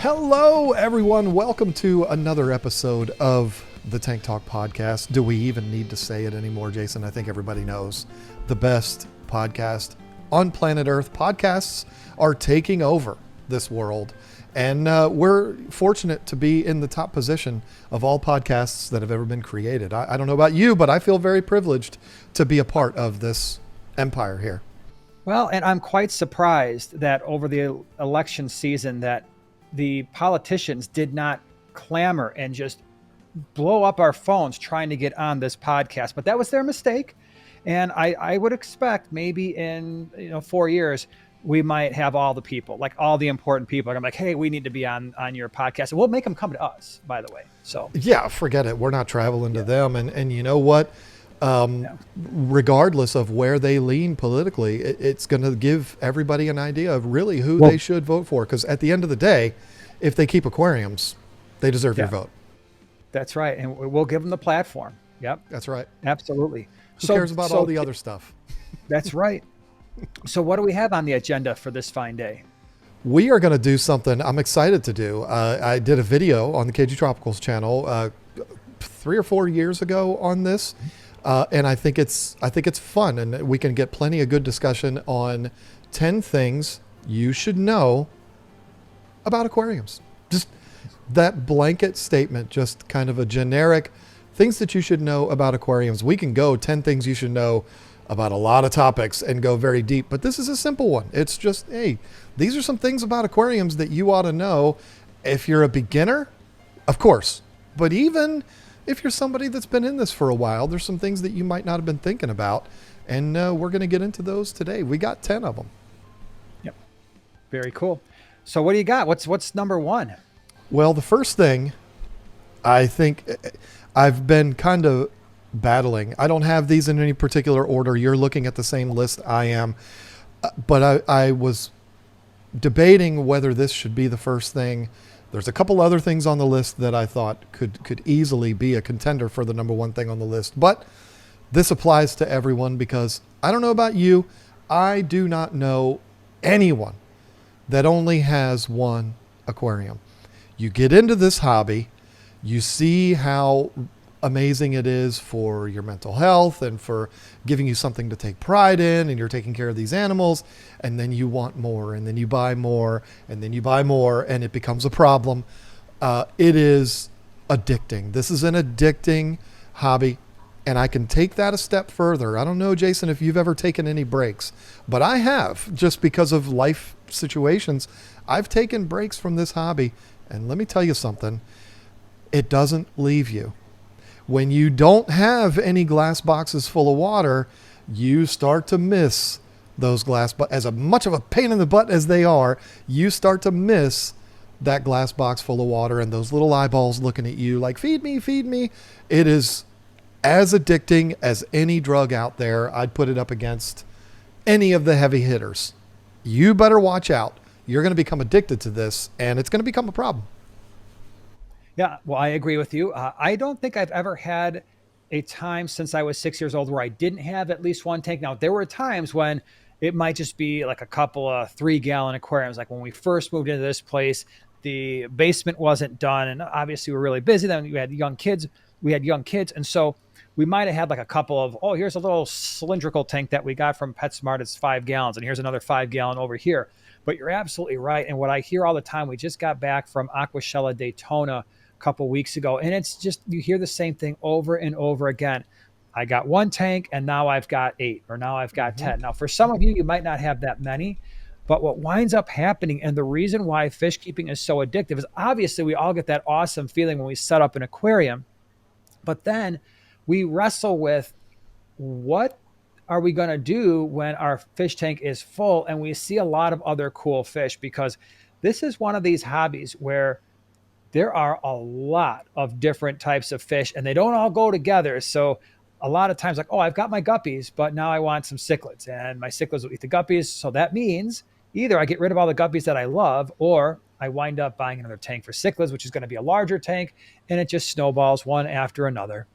Hello, everyone. Welcome to another episode of the Tank Talk podcast. Do we even need to say it anymore, Jason? I think everybody knows the best podcast on planet Earth. Podcasts are taking over this world, and we're fortunate to be in the top position of all podcasts that have ever been created. I don't know about you, but I feel very privileged to be a part of this empire here. Well, and I'm quite surprised that over the election season that the politicians did not clamor and just blow up our phones trying to get on this podcast. But that was their mistake. And I would expect maybe in 4 years, we might have all the people, like all the important people. I'm like, hey, we need to be on your podcast. And we'll make them come to us, by the way. So yeah, forget it. We're not traveling to them. And you know what? Regardless of where they lean politically, it's going to give everybody an idea of really who they should vote for. Because at the end of the day, if they keep aquariums, they deserve your vote. That's right. And we'll give them the platform. Yep. That's right. Absolutely. Who cares about all the other stuff? That's right. So what do we have on the agenda for this fine day? We are going to do something I'm excited to do. I did a video on the KG Tropicals channel 3 or 4 years ago on this. And I think it's fun, and we can get plenty of good discussion on 10 things you should know about aquariums. Just that blanket statement, just kind of a generic things that you should know about aquariums. We can go 10 things you should know about a lot of topics and go very deep, but this is a simple one. It's just, hey, these are some things about aquariums that you ought to know. If you're a beginner, of course, but even if you're somebody that's been in this for a while, there's some things that you might not have been thinking about. And we're going to get into those today. We got 10 of them. Yep. Very cool. So what do you got? What's number one? Well, the first thing I think I've been kind of battling. I don't have these in any particular order. You're looking at the same list I am. But I was debating whether this should be the first thing. There's a couple other things on the list that I thought could easily be a contender for the number one thing on the list. But this applies to everyone because I don't know about you. I do not know anyone that only has one aquarium. You get into this hobby, you see how amazing it is for your mental health and for giving you something to take pride in, and you're taking care of these animals, and then you want more, and then you buy more, and then you buy more, and it becomes a problem. It is addicting. This is an addicting hobby, and I can take that a step further. I don't know, Jason, if you've ever taken any breaks, but I have, just because of life situations. I've taken breaks from this hobby, and let me tell you something. It doesn't leave you. When you don't have any glass boxes full of water, you start to miss those as much of a pain in the butt as they are, you start to miss that glass box full of water and those little eyeballs looking at you like, feed me, feed me. It is as addicting as any drug out there. I'd put it up against any of the heavy hitters. You better watch out. You're going to become addicted to this, and it's going to become a problem. Yeah, well, I agree with you. I don't think I've ever had a time since I was 6 years old where I didn't have at least one tank. Now, there were times when it might just be like a couple of 3-gallon aquariums. Like when we first moved into this place, the basement wasn't done, and obviously we were really busy. Then we had young kids. And so we might have had like a couple of, here's a little cylindrical tank that we got from PetSmart. It's 5 gallons, and here's another 5-gallon over here. But you're absolutely right. And what I hear all the time, we just got back from Aquashella Daytona couple weeks ago, and it's just, you hear the same thing over and over again. I got one tank and now I've got 8, or now I've got 10. Now for some of you might not have that many, but what winds up happening, and the reason why fish keeping is so addictive, is obviously we all get that awesome feeling when we set up an aquarium, but then we wrestle with what are we going to do when our fish tank is full, and we see a lot of other cool fish, because this is one of these hobbies where there are a lot of different types of fish, and they don't all go together. So a lot of times, like, I've got my guppies, but now I want some cichlids, and my cichlids will eat the guppies. So that means either I get rid of all the guppies that I love, or I wind up buying another tank for cichlids, which is going to be a larger tank, and it just snowballs one after another.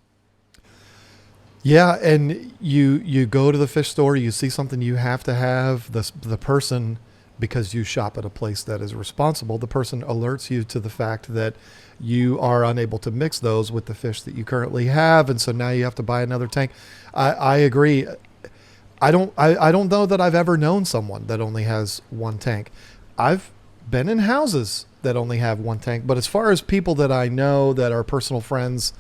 Yeah, and you go to the fish store, you see something you have to have. The person because you shop at a place that is responsible, the person alerts you to the fact that you are unable to mix those with the fish that you currently have, and so now you have to buy another tank. I agree. I don't know that I've ever known someone that only has one tank. I've been in houses that only have one tank, but as far as people that I know that are personal friends,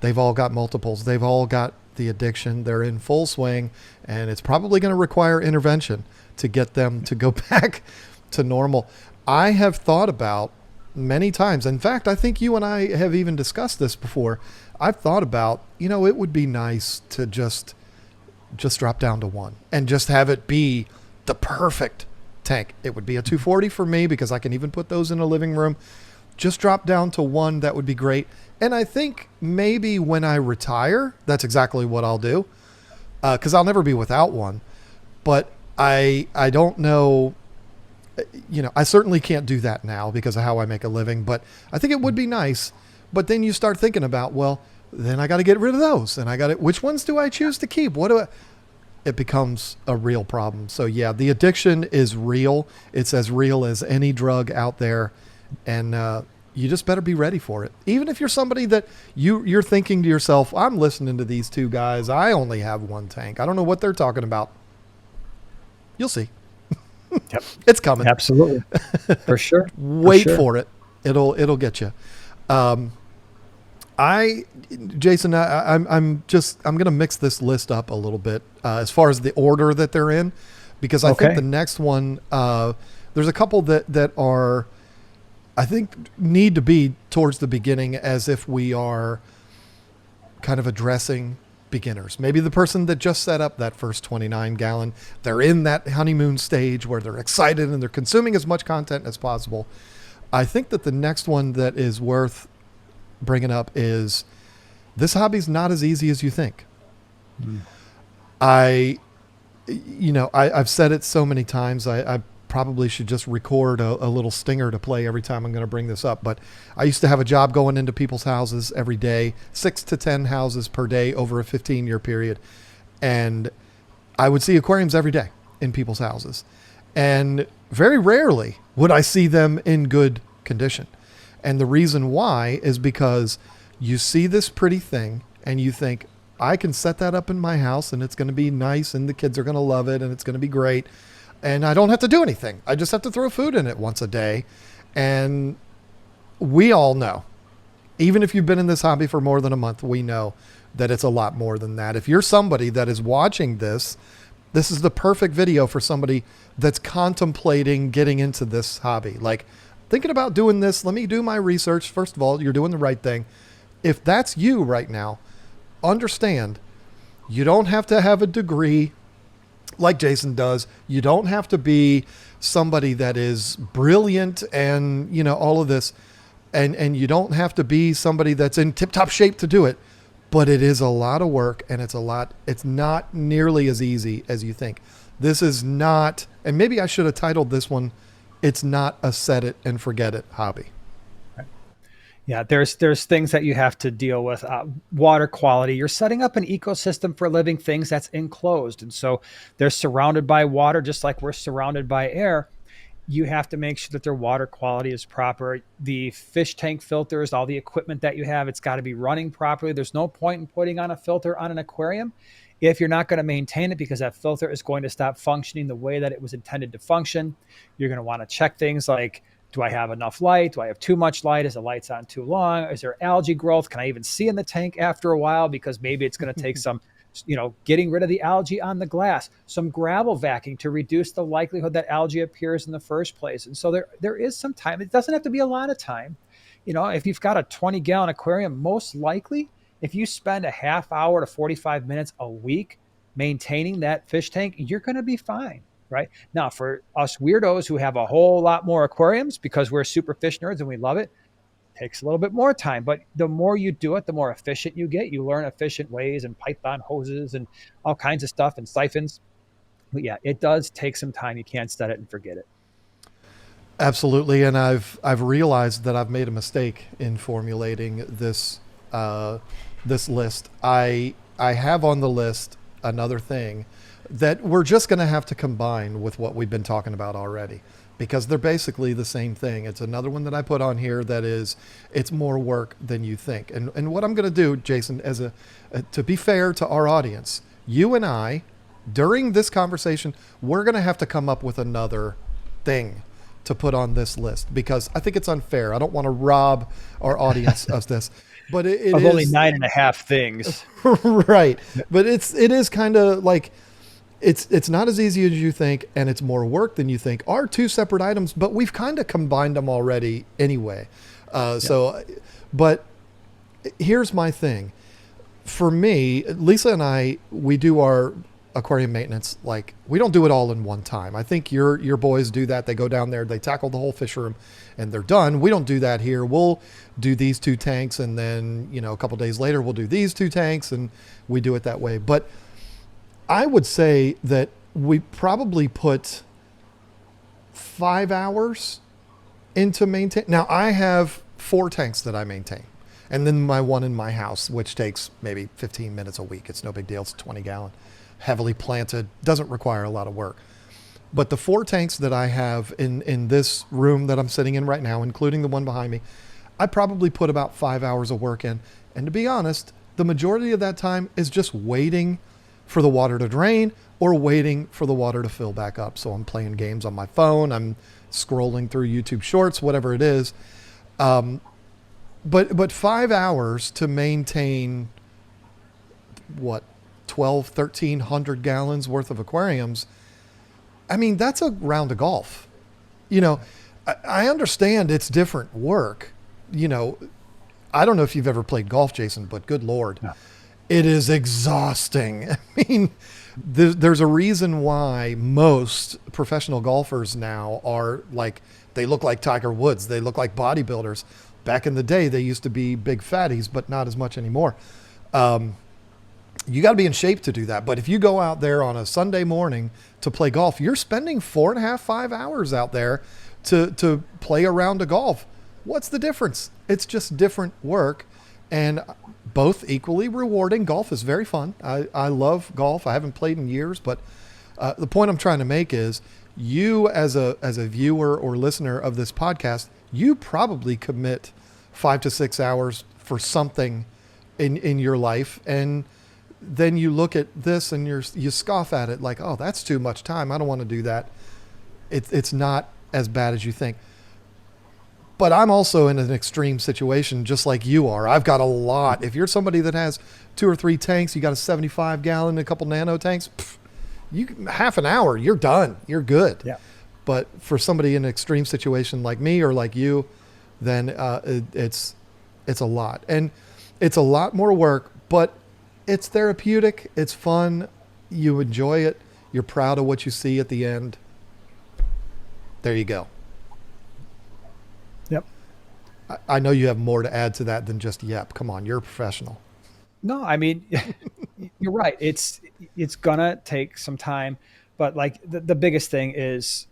they've all got multiples. They've all got the addiction. They're in full swing, and it's probably going to require intervention to get them to go back to normal. I have thought about many times. In fact, I think you and I have even discussed this before. I've thought about, it would be nice to just drop down to one and just have it be the perfect tank. It would be a 240 for me because I can even put those in a living room. Just drop down to one. That would be great. And I think maybe when I retire, that's exactly what I'll do, because I'll never be without one. But I don't know. I certainly can't do that now because of how I make a living. But I think it would be nice. But then you start thinking about, well, then I got to get rid of those, and which ones do I choose to keep? It becomes a real problem. So yeah, the addiction is real. It's as real as any drug out there, and you just better be ready for it. Even if you're somebody that you're thinking to yourself, I'm listening to these two guys. I only have one tank. I don't know what they're talking about. You'll see. Yep. It's coming. Absolutely. For sure. Wait for it. It'll get you. Jason, I'm going to mix this list up a little bit as far as the order that they're in, because I think the next one, there's a couple that are, I think, need to be towards the beginning, as if we are kind of addressing beginners. Maybe the person that just set up that first 29 gallon, they're in that honeymoon stage where they're excited and they're consuming as much content as possible. I think that the next one that is worth bringing up is, this hobby's not as easy as you think. I've said it so many times. I probably should just record a little stinger to play every time I'm going to bring this up. But I used to have a job going into people's houses every day, 6 to 10 houses per day over a 15-year period. And I would see aquariums every day in people's houses. And very rarely would I see them in good condition. And the reason why is because you see this pretty thing and you think, I can set that up in my house and it's going to be nice and the kids are going to love it and it's going to be great. And I don't have to do anything. I just have to throw food in it once a day. And we all know, even if you've been in this hobby for more than a month, we know that it's a lot more than that. If you're somebody that is watching this, this is the perfect video for somebody that's contemplating getting into this hobby. Like, thinking about doing this, let me do my research. First of all, you're doing the right thing. If that's you right now, understand you don't have to have a degree like Jason does. You don't have to be somebody that is brilliant and, all of this. And you don't have to be somebody that's in tip-top shape to do it. But it is a lot of work, and it's not nearly as easy as you think. This is not, and maybe I should have titled this one, it's not a set it and forget it hobby. Yeah, there's things that you have to deal with. Water quality. You're setting up an ecosystem for living things that's enclosed. And so they're surrounded by water, just like we're surrounded by air. You have to make sure that their water quality is proper. The fish tank filters, all the equipment that you have, it's got to be running properly. There's no point in putting on a filter on an aquarium if you're not going to maintain it, because that filter is going to stop functioning the way that it was intended to function. You're going to want to check things like, do I have enough light? Do I have too much light? Is the lights on too long? Is there algae growth? Can I even see in the tank after a while? Because maybe it's going to take some, getting rid of the algae on the glass, some gravel vacuuming to reduce the likelihood that algae appears in the first place. And so there is some time. It doesn't have to be a lot of time. If you've got a 20-gallon aquarium, most likely, if you spend a half hour to 45 minutes a week maintaining that fish tank, you're going to be fine. Right now, for us weirdos who have a whole lot more aquariums because we're super fish nerds and we love it, takes a little bit more time. But the more you do it, the more efficient you get. You learn efficient ways and python hoses and all kinds of stuff and siphons. But yeah, it does take some time. You can't set it and forget it. Absolutely. And I've realized that I've made a mistake in formulating this this list. I have on the list another thing, that we're just going to have to combine with what we've been talking about already, because they're basically the same thing. It's another one that I put on here that is, it's more work than you think. And what I'm going to do, Jason, as to be fair to our audience, you and I, during this conversation, we're going to have to come up with another thing to put on this list, because I think it's unfair. I don't want to rob our audience of this, but it Of only is 9.5 things. right. But it is kind of like, it's not as easy as you think, and it's more work than you think. Are two separate items, but we've kind of combined them already anyway. Yeah. But here's my thing. For me, Lisa and I, we do our aquarium maintenance. Like, we don't do it all in one time. I think your boys do that. They go down there, they tackle the whole fish room, and they're done. We don't do that here. We'll do these two tanks, and then, a couple days later, we'll do these two tanks, and we do it that way. But I would say that we probably put 5 hours into maintain. Now, I have 4 tanks that I maintain, and then my one in my house, which takes maybe 15 minutes a week. It's no big deal. It's 20-gallon, heavily planted, doesn't require a lot of work. But the 4 tanks that I have in this room that I'm sitting in right now, including the one behind me, I probably put about 5 hours of work in. And to be honest, the majority of that time is just waiting for the water to drain or waiting for the water to fill back up. So I'm playing games on my phone. I'm scrolling through YouTube shorts, whatever it is. But 5 hours to maintain what, 12, 1,300 gallons worth of aquariums. I mean, that's a round of golf. I understand it's different work. I don't know if you've ever played golf, Jason, but good Lord, Yeah. it is exhausting. I mean, there's a reason why most professional golfers now are like, they look like Tiger Woods. They look like bodybuilders. Back in the day, they used to be big fatties, but not as much anymore. You got to be in shape to do that. But if you go out there on a Sunday morning to play golf, you're spending 4.5, 5 hours out there to play a round of golf. What's the difference? It's just different work, and both equally rewarding. Golf is very fun. I love golf. I haven't played in years, but the point I'm trying to make is, you as a viewer or listener of this podcast, you probably commit 5 to 6 hours for something in your life, and then you look at this and you scoff at it like, oh, that's too much time. I don't want to do that. It's not as bad as you think. But I'm also in an extreme situation, just like you are. I've got a lot. If you're somebody that has 2 or 3 tanks, you got a 75-gallon, a couple nano tanks, you half an hour, you're done. You're good. Yeah. But for somebody in an extreme situation like me or like you, then it's a lot. And it's a lot more work, but it's therapeutic. It's fun. You enjoy it. You're proud of what you see at the end. There you go. Yep. I know you have more to add to that than just yep. Come on, you're a professional. No, I mean, you're right. It's gonna take some time, but like the biggest thing is,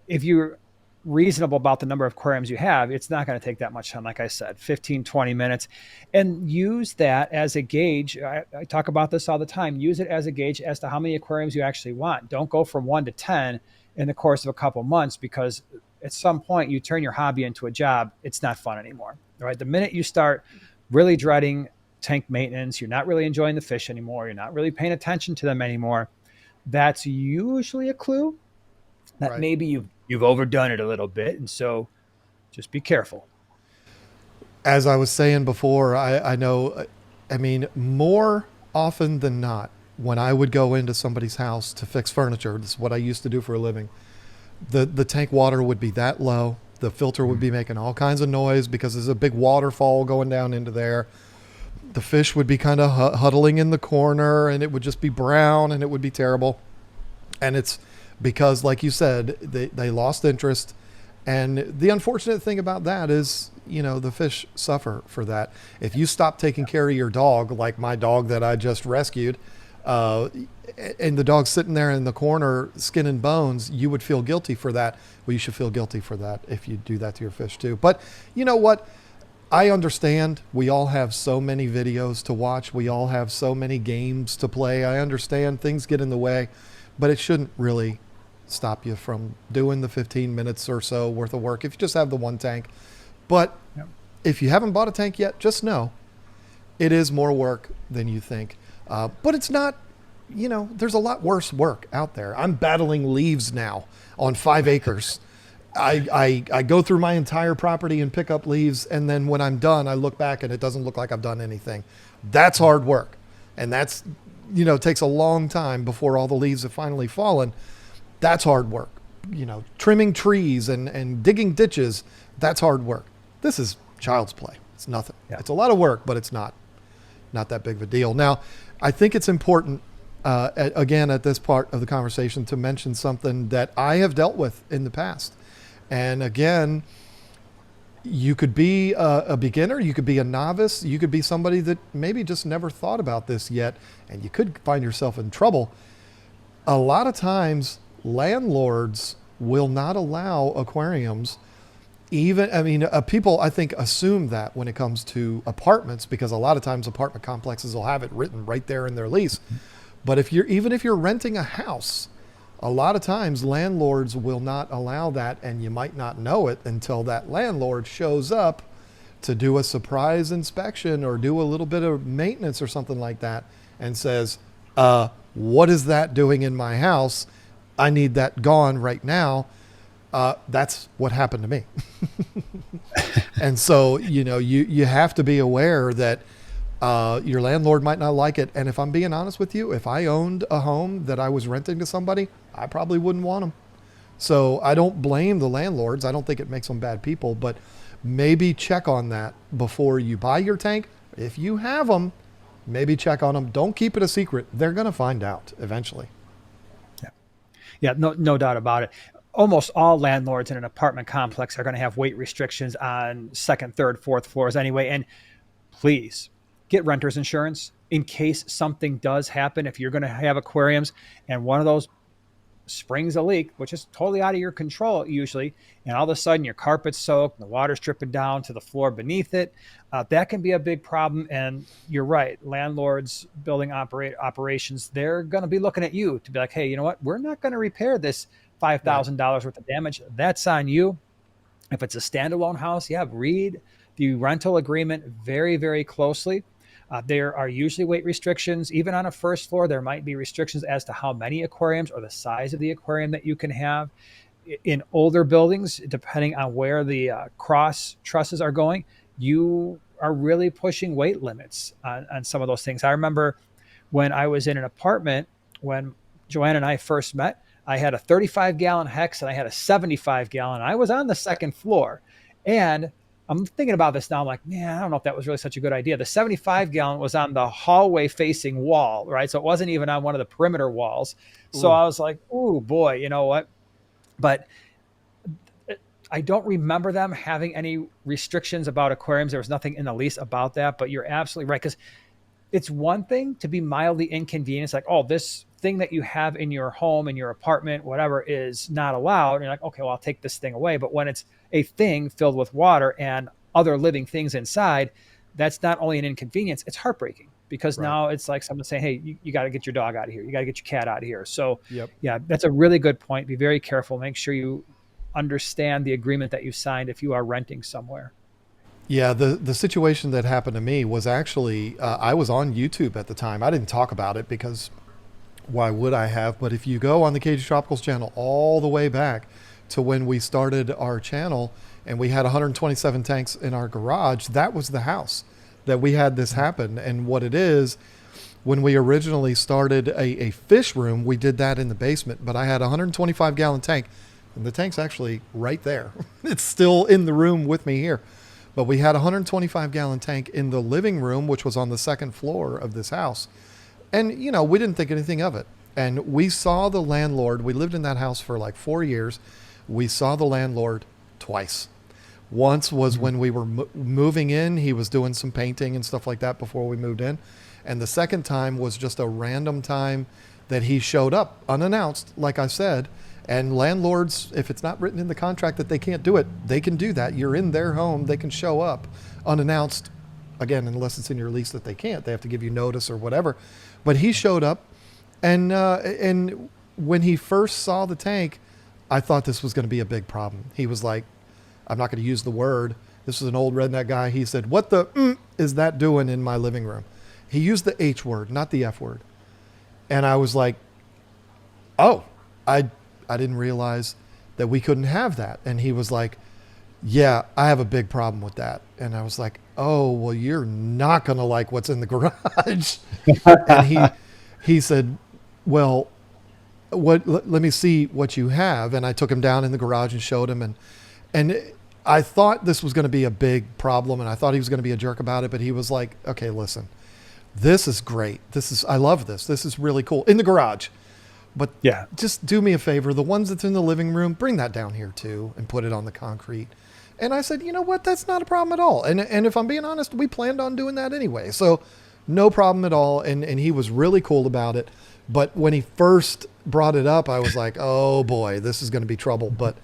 if you're reasonable about the number of aquariums you have, it's not going to take that much time. Like I said, 15, 20 minutes, and use that as a gauge. I talk about this all the time. Use it as a gauge as to how many aquariums you actually want. Don't go from 1 to 10 in the course of a couple months, because at some point you turn your hobby into a job. It's not fun anymore. Right? The minute you start really dreading tank maintenance, you're not really enjoying the fish anymore. You're not really paying attention to them anymore. That's usually a clue that Right. maybe you've overdone it a little bit, and so just be careful. As I was saying before, I know, I mean, more often than not, when I would go into somebody's house to fix furniture, this is what I used to do for a living, the tank water would be that low. The filter would be making all kinds of noise because there's a big waterfall going down into there. The fish would be kind of huddling in the corner, and it would just be brown, and it would be terrible. And it's because, like you said, they lost interest. And the unfortunate thing about that is, the fish suffer for that. If you stop taking care of your dog, like my dog that I just rescued, and the dog's sitting there in the corner, skin and bones, you would feel guilty for that. Well, you should feel guilty for that if you do that to your fish too. But you know what? I understand we all have so many videos to watch. We all have so many games to play. I understand things get in the way, but it shouldn't really stop you from doing the 15 minutes or so worth of work if you just have the one tank. But Yep. if you haven't bought a tank yet, just know it is more work than you think. But it's not, there's a lot worse work out there. I'm battling leaves now on 5 acres. I go through my entire property and pick up leaves. And then when I'm done, I look back and it doesn't look like I've done anything. That's hard work. And that's, takes a long time before all the leaves have finally fallen. That's hard work. Trimming trees and digging ditches, that's hard work. This is child's play. It's nothing. Yeah. It's a lot of work, but it's not that big of a deal. Now, I think it's important, again, at this part of the conversation to mention something that I have dealt with in the past. And again, you could be a beginner, you could be a novice, you could be somebody that maybe just never thought about this yet, and you could find yourself in trouble. A lot of times, landlords will not allow aquariums. People, I think, assume that when it comes to apartments, because a lot of times apartment complexes will have it written right there in their lease. But if you're renting a house, a lot of times landlords will not allow that, and you might not know it until that landlord shows up to do a surprise inspection or do a little bit of maintenance or something like that and says, what is that doing in my house? I need that gone right now. That's what happened to me. And so, you have to be aware that your landlord might not like it. And if I'm being honest with you, if I owned a home that I was renting to somebody, I probably wouldn't want them. So I don't blame the landlords. I don't think it makes them bad people, but maybe check on that before you buy your tank. If you have them, maybe check on them. Don't keep it a secret. They're going to find out eventually. Yeah. Yeah. No doubt about it. Almost all landlords in an apartment complex are going to have weight restrictions on second, third, fourth floors anyway. And please get renter's insurance in case something does happen. If you're going to have aquariums and one of those springs a leak, which is totally out of your control usually, and all of a sudden your carpet's soaked, and the water's dripping down to the floor beneath it, that can be a big problem. And you're right, landlords, building operations, they're going to be looking at you to be like, hey, you know what? We're not going to repair this $5,000 worth of damage. That's on you. If it's a standalone house, read the rental agreement very, very closely. There are usually weight restrictions. Even on a first floor, there might be restrictions as to how many aquariums or the size of the aquarium that you can have. In older buildings, depending on where the cross trusses are going, you are really pushing weight limits on some of those things. I remember when I was in an apartment, when Joanne and I first met, I had a 35-gallon Hex and I had a 75-gallon. I was on the second floor. And I'm thinking about this now. I'm like, man, I don't know if that was really such a good idea. The 75-gallon was on the hallway facing wall, right? So it wasn't even on one of the perimeter walls. So Ooh. I was like, oh boy, you know what? But I don't remember them having any restrictions about aquariums. There was nothing in the lease about that, but you're absolutely right. Because it's one thing to be mildly inconvenienced, like, oh, this thing that you have in your home, in your apartment, whatever, is not allowed. And you're like, okay, well, I'll take this thing away. But when it's a thing filled with water and other living things inside, that's not only an inconvenience, it's heartbreaking. Because Right. now it's like someone saying, hey, you got to get your dog out of here. You got to get your cat out of here. So, Yep. yeah, that's a really good point. Be very careful. Make sure you understand the agreement that you signed if you are renting somewhere. Yeah, the situation that happened to me was actually, I was on YouTube at the time. I didn't talk about it because why would I have? But if you go on the Cage Tropicals channel all the way back to when we started our channel and we had 127 tanks in our garage, that was the house that we had this happen. And what it is, when we originally started a fish room, we did that in the basement, but I had a 125-gallon tank, and the tank's actually right there. It's still in the room with me here. But we had a 125-gallon tank in the living room, which was on the second floor of this house. And, we didn't think anything of it. And we saw the landlord. We lived in that house for like 4 years. We saw the landlord twice. Once was when we were moving in. He was doing some painting and stuff like that before we moved in. And the second time was just a random time that he showed up unannounced, like I said, And landlords, if it's not written in the contract that they can't do it, they can do that. You're in their home, they can show up unannounced. Again, unless it's in your lease that they can't, they have to give you notice or whatever. But he showed up, and when he first saw the tank, I thought this was going to be a big problem. He was like, I'm not going to use the word. This was an old redneck guy. He said, "What the is that doing in my living room?" He used the H word, not the F word. And I was like, "Oh, I I didn't realize that we couldn't have that." And he was like, "Yeah, I have a big problem with that." And I was like, "Oh, well, you're not going to like what's in the garage." And he said, "Well, let me see what you have." And I took him down in the garage and showed him, and I thought this was going to be a big problem, and I thought he was going to be a jerk about it, but he was like, "Okay, listen. This is great. I love this. This is really cool." In the garage. But Yeah. just do me a favor. The ones that's in the living room, bring that down here too and put it on the concrete. And I said, you know what? That's not a problem at all. And if I'm being honest, we planned on doing that anyway. So no problem at all. And he was really cool about it. But when he first brought it up, I was like, oh boy, this is going to be trouble. But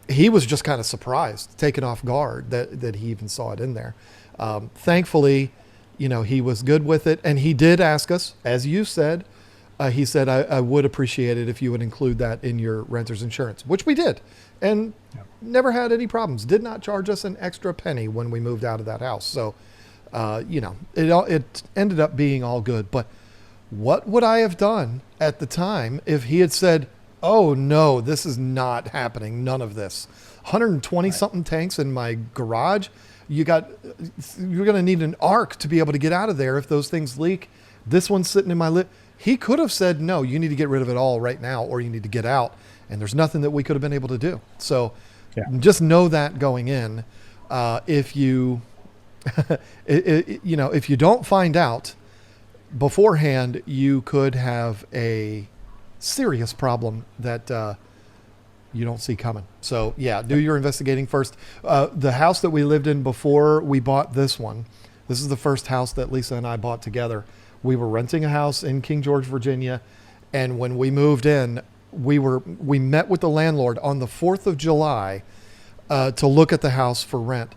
he was just kind of surprised, taken off guard that he even saw it in there. Thankfully, he was good with it. And he did ask us, as you said, he said, I would appreciate it if you would include that in your renter's insurance, which we did. And never had any problems. Did not charge us an extra penny when we moved out of that house. So, it ended up being all good. But what would I have done at the time if he had said, oh, no, this is not happening. None of this. 120 Right. something tanks in my garage. You're going to need an arc to be able to get out of there if those things leak. This one's sitting in my lip. He could have said, no, you need to get rid of it all right now, or you need to get out. And there's nothing that we could have been able to do. So Yeah. just know that going in, if you, if you don't find out beforehand, you could have a serious problem that you don't see coming. So yeah, do your investigating first. The house that we lived in before we bought this one, this is the first house that Lisa and I bought together. We were renting a house in King George, Virginia, and when we moved in, we met with the landlord on the 4th of July to look at the house for rent,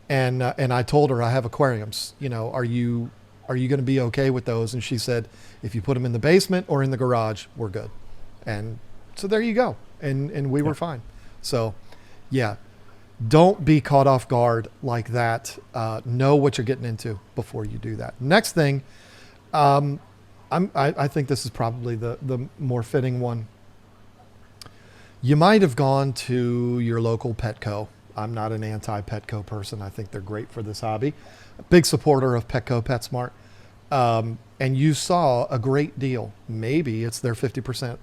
and I told her I have aquariums. Are you going to be okay with those? And she said, if you put them in the basement or in the garage, we're good. And so there you go. And we Yeah. were fine. So, yeah, don't be caught off guard like that. Know what you're getting into before you do that. Next thing, I think this is probably the more fitting one. You might have gone to your local Petco. I'm not an anti-Petco person. I think they're great for this hobby. A big supporter of Petco PetSmart. And you saw a great deal. Maybe it's their 50%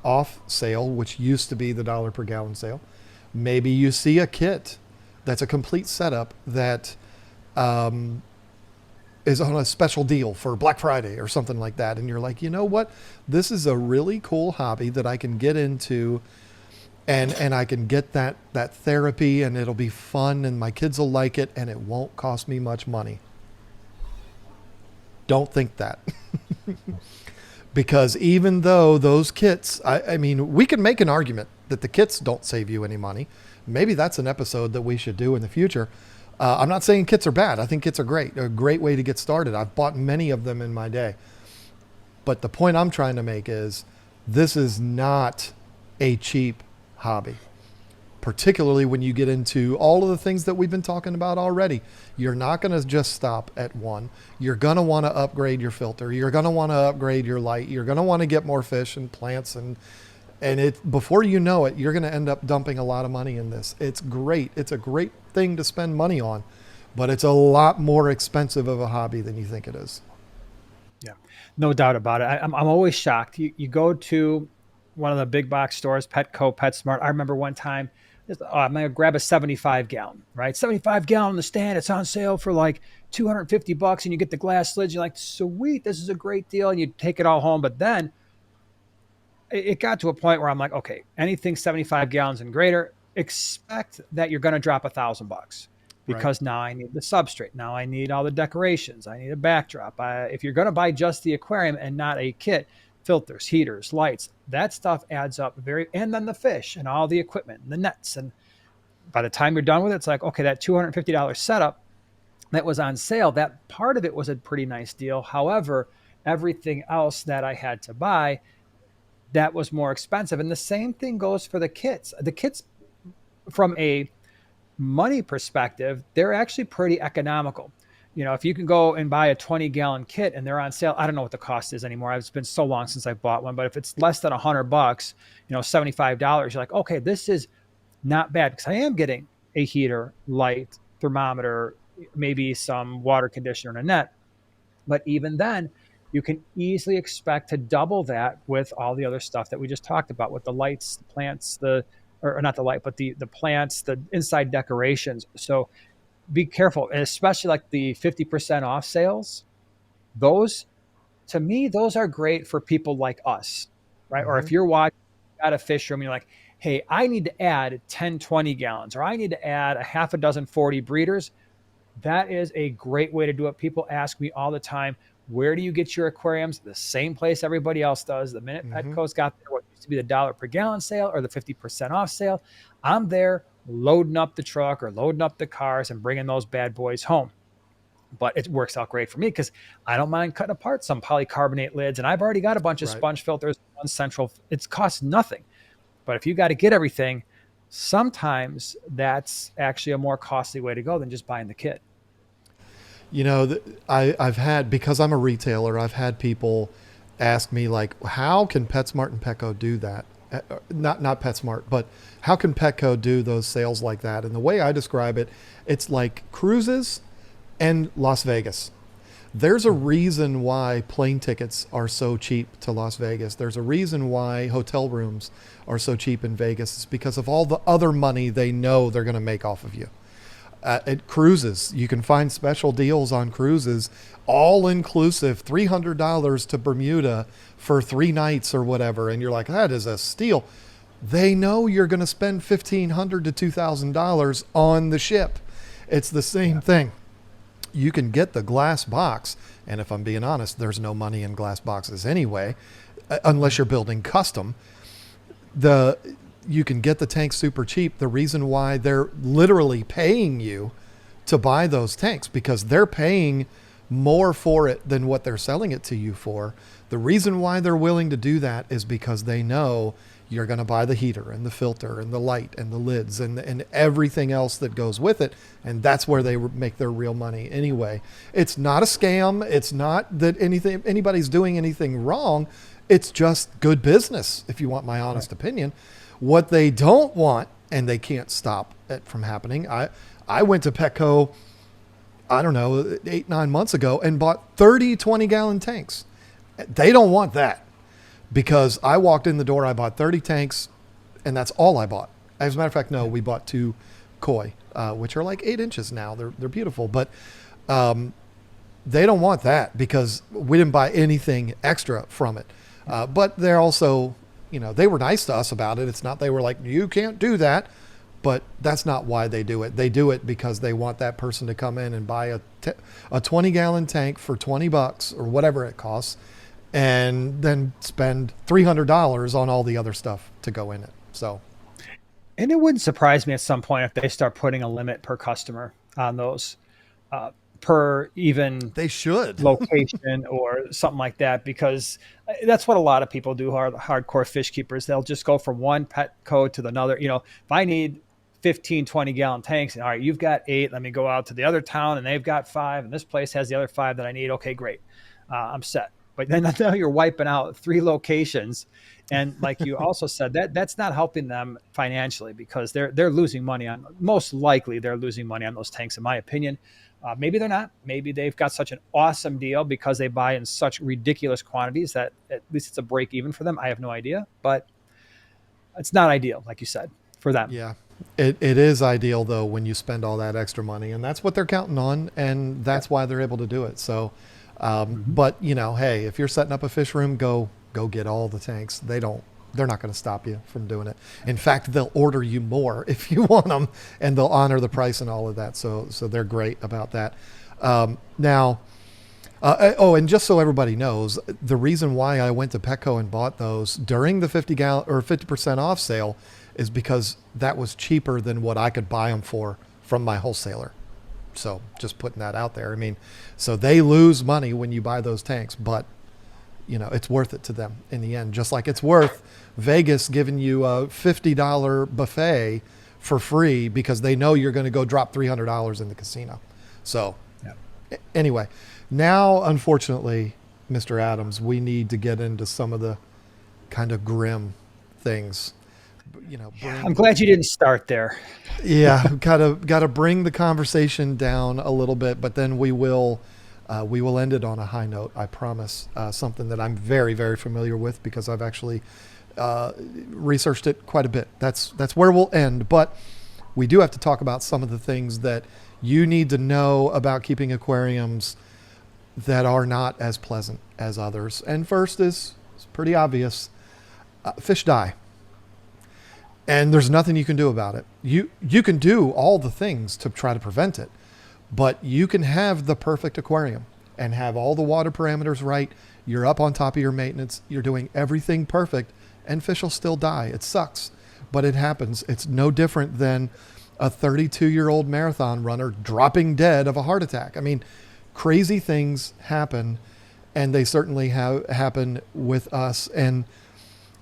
off sale, which used to be the dollar per gallon sale. Maybe you see a kit that's a complete setup that is on a special deal for Black Friday or something like that. And you're like, you know what? This is a really cool hobby that I can get into, and I can get that therapy, and it'll be fun, and my kids will like it, and it won't cost me much money. Don't think that. Because even though those kits, I mean, we can make an argument that the kits don't save you any money. Maybe that's an episode that we should do in the future. I'm not saying kits are bad. I think kits are great. They're a great way to get started. I've bought many of them in my day. But the point I'm trying to make is this is not a cheap hobby, particularly when you get into all of the things that we've been talking about already. You're not going to just stop at one. You're going to want to upgrade your filter. You're going to want to upgrade your light. You're going to want to get more fish and plants, and it, before you know it, you're going to end up dumping a lot of money in this. It's great. It's a great thing to spend money on, but it's a lot more expensive of a hobby than you think it is. Yeah, no doubt about it. I'm always shocked. You go to one of the big box stores, Petco, PetSmart. I remember one time, I'm gonna grab a 75 gallon, right? 75 gallon in the stand. It's on sale for like $250, and you get the glass lids. You're like, sweet, this is a great deal, and you take it all home. But then it got to a point where I'm like, okay, anything 75 gallons and greater, expect that you're going to drop $1,000 Right. because now I need the substrate. Now I need all the decorations. I need a backdrop. If you're going to buy just the aquarium and not a kit, filters, heaters, lights. That stuff adds up and then the fish and all the equipment and the nets. And by the time you're done with it, it's like, okay, that $250 setup that was on sale, that part of it was a pretty nice deal. However, everything else that I had to buy, that was more expensive. And the same thing goes for the kits. The kits, from a money perspective, they're actually pretty economical. If you can go and buy a 20-gallon kit and they're on sale, I don't know what the cost is anymore. It's been so long since I've bought one, but if it's less than $100, $75, you're like, okay, this is not bad because I am getting a heater, light, thermometer, maybe some water conditioner and a net. But even then, you can easily expect to double that with all the other stuff that we just talked about, with the lights, the plants, or not the light, but the plants, the inside decorations. So be careful, and especially like the 50% off sales. Those, to me, those are great for people like us, right? Or Mm-hmm. if you're watching at a fish room, you're like, hey, I need to add 10, 20 gallons, or I need to add a half a dozen 40 breeders. That is a great way to do it. People ask me all the time, where do you get your aquariums? The same place everybody else does. The minute Mm-hmm. Petco's got there, what used to be the dollar per gallon sale or the 50% off sale, I'm there loading up the truck or loading up the cars and bringing those bad boys home. But it works out great for me because I don't mind cutting apart some polycarbonate lids, and I've already got a bunch of Right. sponge filters, one central. It costs nothing. But if you got to get everything, sometimes that's actually a more costly way to go than just buying the kit. I've had, because I'm a retailer, I've had people ask me like, how can PetSmart and Petco do that? Not PetSmart, but how can Petco do those sales like that? And the way I describe it, it's like cruises and Las Vegas. There's a reason why plane tickets are so cheap to Las Vegas. There's a reason why hotel rooms are so cheap in Vegas. It's because of all the other money they know they're going to make off of you. At cruises, you can find special deals on cruises, all inclusive, $300 to Bermuda for 3 nights or whatever. And you're like, that is a steal. They know you're going to spend $1,500 to $2,000 on the ship. It's the same thing. You can get the glass box. And if I'm being honest, there's no money in glass boxes anyway, unless you're building custom. The You can get the tanks super cheap. The reason why they're literally paying you to buy those tanks, because they're paying more for it than what they're selling it to you for. The reason why they're willing to do that is because they know you're going to buy the heater and the filter and the light and the lids and everything else that goes with it. And that's where they make their real money anyway. It's not a scam. It's not that anybody's doing anything wrong. It's just good business, if you want my honest opinion. What they don't want, and they can't stop it from happening. I went to Petco, I don't know, 8-9 months ago and bought 30 20-gallon tanks. They don't want that, because I walked in the door, I bought 30 tanks, and that's all I bought. As a matter of fact, no, we bought 2 koi, which are like 8 inches now. They're beautiful, but they don't want that because we didn't buy anything extra from it. But they're also, they were nice to us about it. It's not they were like, you can't do that, but that's not why they do it. They do it because they want that person to come in and buy a 20-gallon tank for $20 or whatever it costs, and then spend $300 on all the other stuff to go in it. So, And it wouldn't surprise me at some point if they start putting a limit per customer on those, per even they should. location or something like that, because that's what a lot of people do who are the hardcore fish keepers. They'll just go from one pet code to another. If I need 15 20-gallon tanks, and all right, you've got 8, let me go out to the other town and they've got 5, and this place has the other 5 that I need. Okay, great. I'm set. But then now you're wiping out 3 locations. And like you also said, that's not helping them financially, because they're losing money on, most likely they're losing money on those tanks, in my opinion. Maybe they're not. Maybe they've got such an awesome deal because they buy in such ridiculous quantities that at least it's a break even for them. I have no idea, but it's not ideal, like you said, for them. Yeah. It is ideal though when you spend all that extra money, and that's what they're counting on, and that's why they're able to do it. So, Mm-hmm. but hey, if you're setting up a fish room, go get all the tanks. They're not going to stop you from doing it. In fact, they'll order you more if you want them, and they'll honor the price and all of that. So they're great about that. Now, Oh, and just so everybody knows, the reason why I went to Petco and bought those during the 50% off sale is because that was cheaper than what I could buy them for from my wholesaler. So just putting that out there. I mean, so they lose money when you buy those tanks, but it's worth it to them in the end. Just like it's worth Vegas giving you a $50 buffet for free because they know you're going to go drop $300 in the casino. So Yeah. anyway, now unfortunately, Mr. Adams, we need to get into some of the kind of grim things. I'm Bring glad you didn't start there. yeah, gotta bring the conversation down a little bit, but then we will end it on a high note. I promise. Something that I'm very very familiar with because I've actually researched it quite a bit. That's where we'll end, but we do have to talk about some of the things that you need to know about keeping aquariums that are not as pleasant as others. And first is it's pretty obvious: fish die. And there's nothing you can do about it. You can do all the things to try to prevent it, but you can have the perfect aquarium and have all the water parameters right. You're up on top of your maintenance. You're doing everything perfect, and fish will still die. It sucks, but it happens. It's no different than a 32-year-old marathon runner dropping dead of a heart attack. I mean, crazy things happen, and they certainly have happen with us. And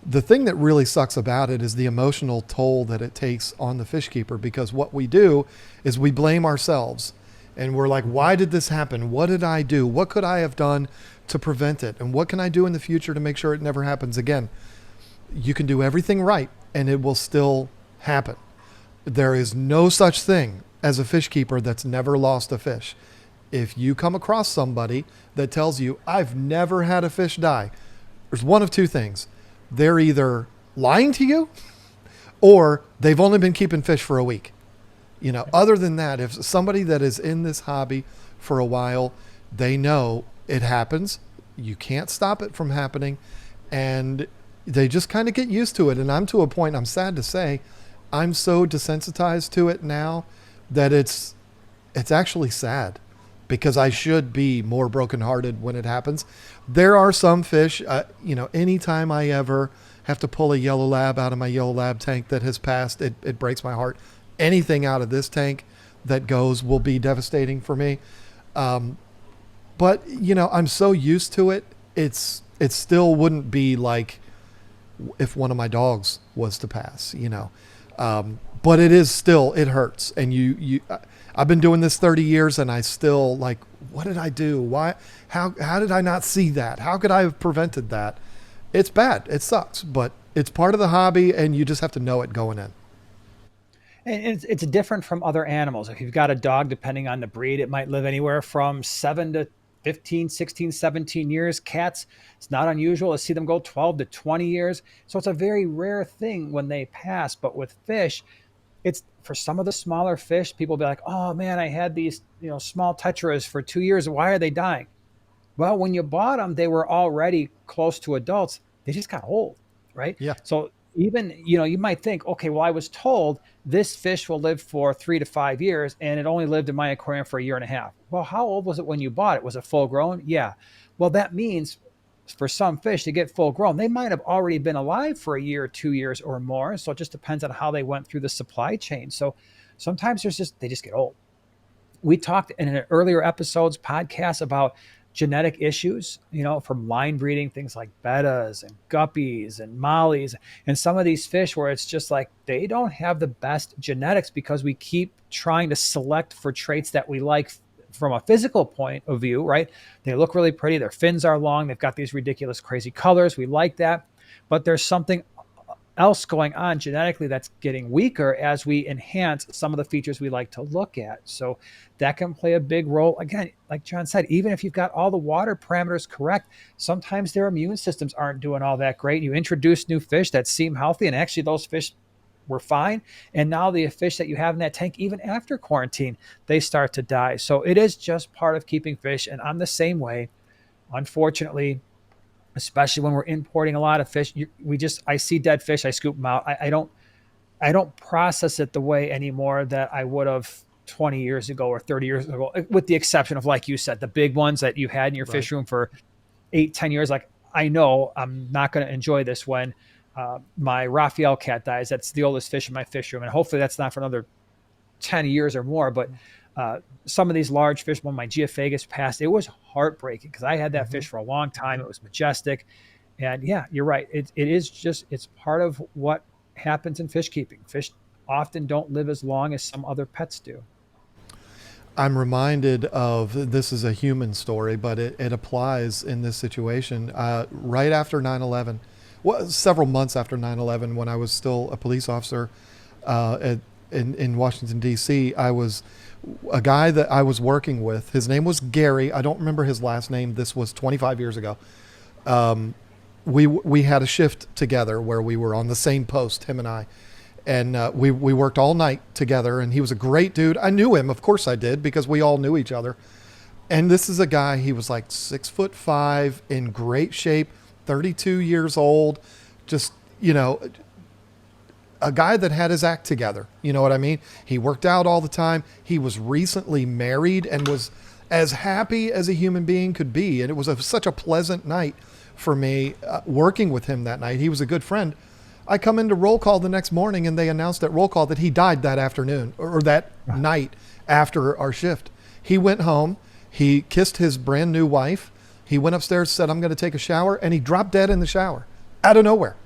the thing that really sucks about it is the emotional toll that it takes on the fish keeper, because what we do is we blame ourselves and we're like, why did this happen? What did I do? What could I have done to prevent it? And what can I do in the future to make sure it never happens again? You can do everything right and it will still happen. There is no such thing as a fish keeper that's never lost a fish. If you come across somebody that tells you, I've never had a fish die, there's one of two things. They're either lying to you or they've only been keeping fish for a week. Other than that, if somebody that is in this hobby for a while, they know it happens. You can't stop it from happening. And they just kind of get used to it. And I'm to a point, I'm sad to say, I'm so desensitized to it now that it's actually sad because I should be more brokenhearted when it happens. There are some fish, anytime I ever have to pull a yellow lab out of my yellow lab tank that has passed, it breaks my heart. Anything out of this tank that goes will be devastating for me. But I'm so used to it. It still wouldn't be like if one of my dogs was to pass. But it hurts. And I've been doing this 30 years and I still like, what did I do? Why, how did I not see that? How could I have prevented that? It's bad. It sucks, but it's part of the hobby and you just have to know it going in. And it's different from other animals. If you've got a dog, depending on the breed, it might live anywhere from 7 to 15, 16, 17 years. Cats, it's not unusual to see them go 12 to 20 years. So it's a very rare thing when they pass. But with fish, it's for some of the smaller fish, people be like, oh man, I had these, small tetras for 2 years. Why are they dying? Well, when you bought them, they were already close to adults. They just got old, right? Yeah. So even, you might think, okay, well, I was told this fish will live for 3 to 5 years and it only lived in my aquarium for a year and a half. Well, how old was it when you bought it? Was it full grown? Yeah. Well, that means for some fish to get full grown, they might have already been alive for a year, 2 years or more. So it just depends on how they went through the supply chain. So sometimes they just get old. We talked in an earlier episodes podcast about genetic issues, from line breeding, things like bettas and guppies and mollies, and some of these fish where it's just like they don't have the best genetics because we keep trying to select for traits that we like from a physical point of view, right? They look really pretty. Their fins are long. They've got these ridiculous, crazy colors. We like that. But there's something else going on genetically that's getting weaker as we enhance some of the features we like to look at. So that can play a big role. Again, like John said, even if you've got all the water parameters correct, sometimes their immune systems aren't doing all that great. You introduce new fish that seem healthy, and actually those fish were fine. And now the fish that you have in that tank, even after quarantine, they start to die. So it is just part of keeping fish. And I'm the same way. Unfortunately, especially when we're importing a lot of fish. I see dead fish, I scoop them out. I don't process it the way anymore that I would have 20 years ago or 30 years ago, with the exception of, like you said, the big ones that you had in your Right. fish room for 8, 10 years. Like, I know I'm not going to enjoy this when my Raphael cat dies. That's the oldest fish in my fish room. And hopefully that's not for another 10 years or more. But uh, some of these large fish, when my Geophagus passed, it was heartbreaking because I had that Mm-hmm. fish for a long time. It was majestic. And yeah, you're right. It is just, it's part of what happens in fish keeping. Fish often don't live as long as some other pets do. I'm reminded of this is a human story, but it applies in this situation. Right after 9/11, well, several months after 9/11, when I was still a police officer in Washington, D.C., I was a guy that I was working with. His name was Gary. I don't remember his last name. This was 25 years ago. We had a shift together where we were on the same post, him and I, and we worked all night together. And he was a great dude. I knew him, of course I did, because we all knew each other. And this is a guy. He was like 6'5", in great shape, 32 years old, just a guy that had his act together. You know what I mean? He worked out all the time. He was recently married and was as happy as a human being could be. And it was such a pleasant night for me working with him that night. He was a good friend. I come into roll call the next morning and they announced at roll call that he died that afternoon or that night after our shift. He went home. He kissed his brand new wife. He went upstairs, said, "I'm going to take a shower," and he dropped dead in the shower out of nowhere.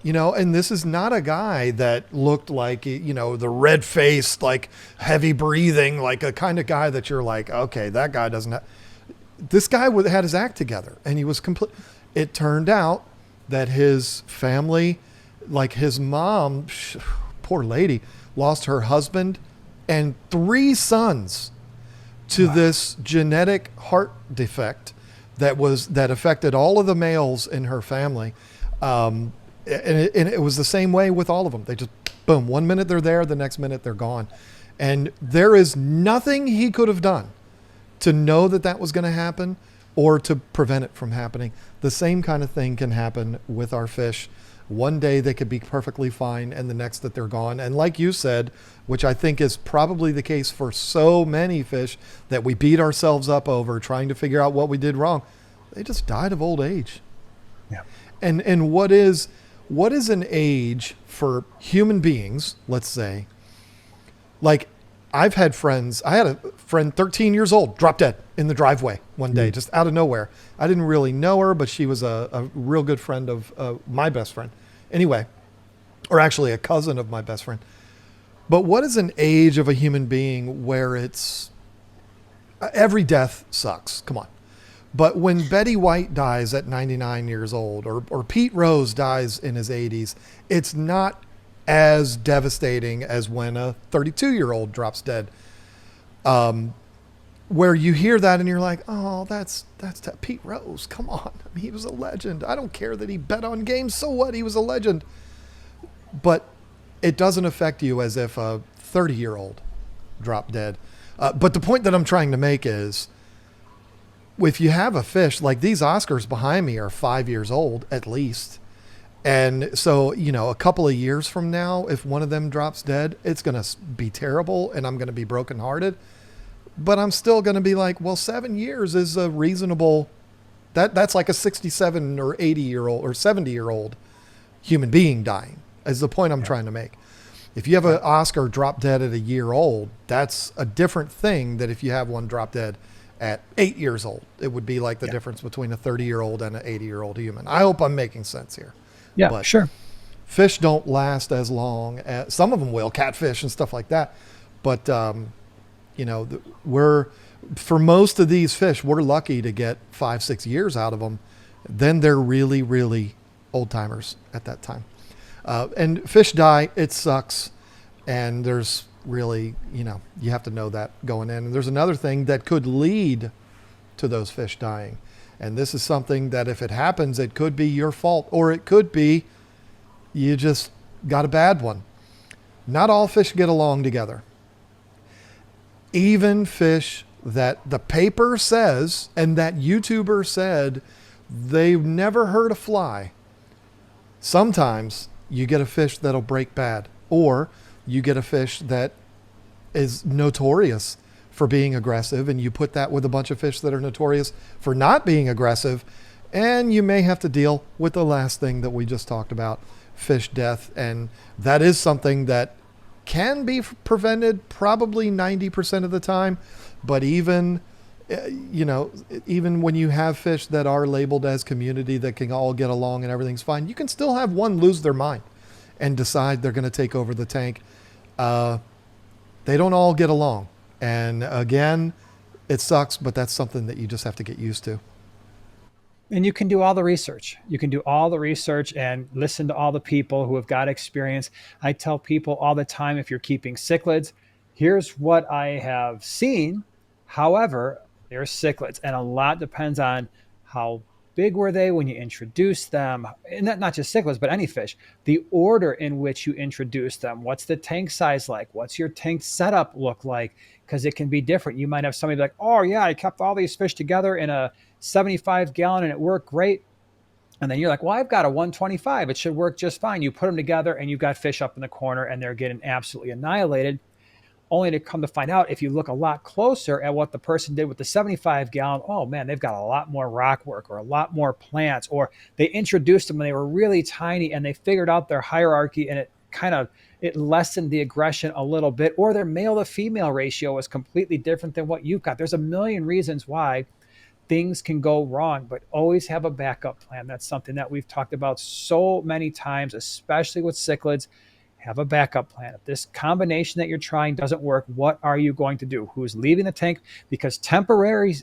And this is not a guy that looked like, the red faced, like heavy breathing, like a kind of guy that you're like, okay, that guy doesn't have, this guy had his act together and he was complete. It turned out that his family, like his mom, poor lady, lost her husband and 3 sons to this genetic heart defect that affected all of the males in her family. And it was the same way with all of them. They just, boom, 1 minute they're there, the next minute they're gone. And there is nothing he could have done to know that that was going to happen or to prevent it from happening. The same kind of thing can happen with our fish. One day they could be perfectly fine and the next that they're gone. And like you said, which I think is probably the case for so many fish that we beat ourselves up over trying to figure out what we did wrong, they just died of old age. Yeah. And what is an age for human beings, let's say? Like, I had a friend 13 years old, dropped dead in the driveway one day, just out of nowhere. I didn't really know her, but she was a real good friend of my best friend. Anyway, or actually a cousin of my best friend. But what is an age of a human being where it's every death sucks? Come on. But when Betty White dies at 99 years old, or Pete Rose dies in his 80s, it's not as devastating as when a 32-year-old drops dead. Where you hear that and you're like, oh, that's Pete Rose. Come on. I mean, he was a legend. I don't care that he bet on games. So what? He was a legend. But it doesn't affect you as if a 30-year-old dropped dead. But the point that I'm trying to make is, if you have a fish like these Oscars behind me are 5 years old at least. And so, a couple of years from now, if one of them drops dead, it's going to be terrible and I'm going to be brokenhearted. But I'm still going to be like, well, 7 years is a reasonable, that's like a 67 or 80-year-old or 70-year-old human being dying, is the point I'm trying to make. If you have an Oscar drop dead at a year old, that's a different thing than if you have one drop dead at 8 years old. It would be like the difference between a 30-year-old and an 80-year-old human. I hope I'm making sense here. Yeah, But sure. fish don't last as long as some of them will, catfish and stuff like that. But, we're, for most of these fish, we're lucky to get 5-6 years out of them. Then they're really, really old timers at that time. And fish die. It sucks. And there's really, you have to know that going in. And there's another thing that could lead to those fish dying. And this is something that if it happens, it could be your fault, or it could be you just got a bad one. Not all fish get along together. Even fish that the paper says and that YouTuber said they've never hurt a fly. Sometimes you get a fish that'll break bad, or you get a fish that is notorious for being aggressive, and you put that with a bunch of fish that are notorious for not being aggressive, and you may have to deal with the last thing that we just talked about, fish death. And that is something that can be prevented probably 90% of the time. But even, even when you have fish that are labeled as community that can all get along and everything's fine, you can still have one lose their mind and decide they're going to take over the tank. They don't all get along. And again, it sucks, but that's something that you just have to get used to. And you can do all the research. You can do all the research and listen to all the people who have got experience. I tell people all the time, if you're keeping cichlids, here's what I have seen. However, they're cichlids, and a lot depends on how big were they when you introduced them, and not just cichlids, but any fish. The order in which you introduce them. What's the tank size like? What's your tank setup look like? Because it can be different. You might have somebody like, oh yeah, I kept all these fish together in a 75 gallon and it worked great. And then you're like, well, I've got a 125. It should work just fine. You put them together and you've got fish up in the corner and they're getting absolutely annihilated. Only to come to find out, if you look a lot closer at what the person did with the 75 gallon, oh man, they've got a lot more rock work or a lot more plants, or they introduced them when they were really tiny and they figured out their hierarchy and it lessened the aggression a little bit, or their male to female ratio was completely different than what you've got. There's a million reasons why things can go wrong, but always have a backup plan. That's something that we've talked about so many times, especially with cichlids. Have a backup plan. If this combination that you're trying doesn't work, what are you going to do? Who's leaving the tank? Because temporarily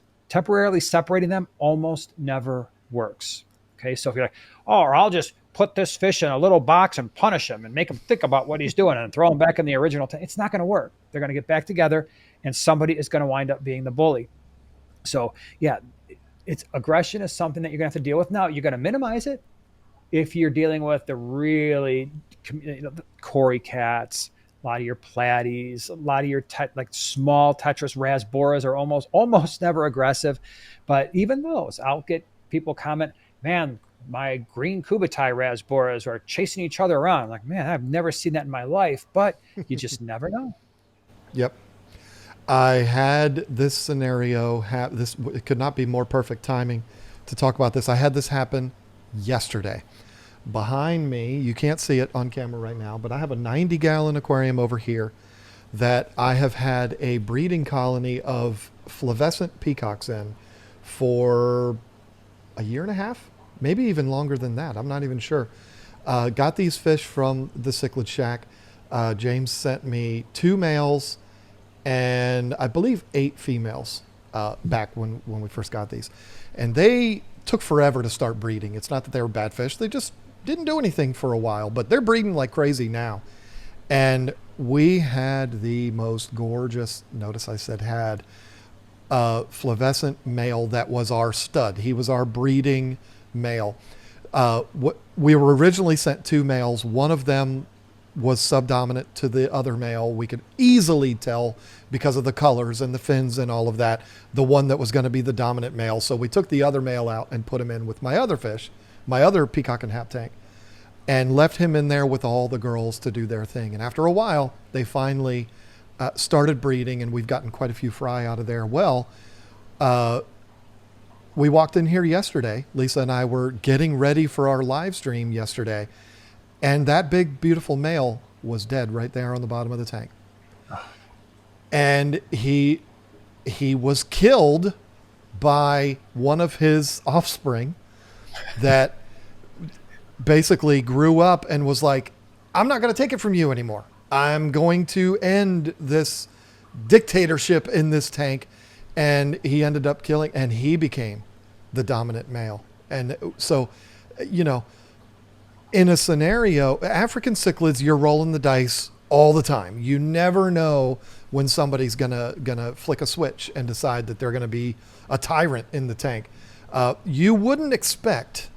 separating them almost never works. Okay, so if you're like, oh, or I'll just put this fish in a little box and punish him and make him think about what he's doing and throw him back in the original tank, it's not going to work. They're going to get back together and somebody is going to wind up being the bully. So yeah, it's aggression is something that you're going to have to deal with. Now you're going to minimize it if you're dealing with the really, the Cory cats, a lot of your platies, a lot of your like small Tetris rasboras are almost never aggressive. But even those, I'll get people comment, man, my green kubatai rasboras are chasing each other around. I'm like, man, I've never seen that in my life, but you just never know. Yep. I had this scenario. This it could not be more perfect timing to talk about this. I had this happen yesterday. Behind me, you can't see it on camera right now, but I have a 90-gallon aquarium over here that I have had a breeding colony of flavescent peacocks in for a year and a half, maybe even longer than that. I'm not even sure. Got these fish from the cichlid shack. James sent me 2 males and I believe 8 females back when we first got these. And they took forever to start breeding. It's not that they were bad fish. They just didn't do anything for a while, but they're breeding like crazy now. And we had the most gorgeous, notice I said had, flavescent male that was our stud. He was our breeding male. We were originally sent 2 males. One of them was subdominant to the other male. We could easily tell because of the colors and the fins and all of that, the one that was going to be the dominant male. So we took the other male out and put him in with my other fish, my other peacock and hap tank, and left him in there with all the girls to do their thing. And after a while, they finally started breeding, and we've gotten quite a few fry out of there. Well, we walked in here yesterday. Lisa and I were getting ready for our live stream yesterday, and that big, beautiful male was dead right there on the bottom of the tank. And he was killed by one of his offspring that basically grew up and was like, I'm not going to take it from you anymore. I'm going to end this dictatorship in this tank. And he ended up killing, and he became the dominant male. And so, in a scenario, African cichlids, you're rolling the dice all the time. You never know when somebody's gonna flick a switch and decide that they're gonna be a tyrant in the tank. You wouldn't expect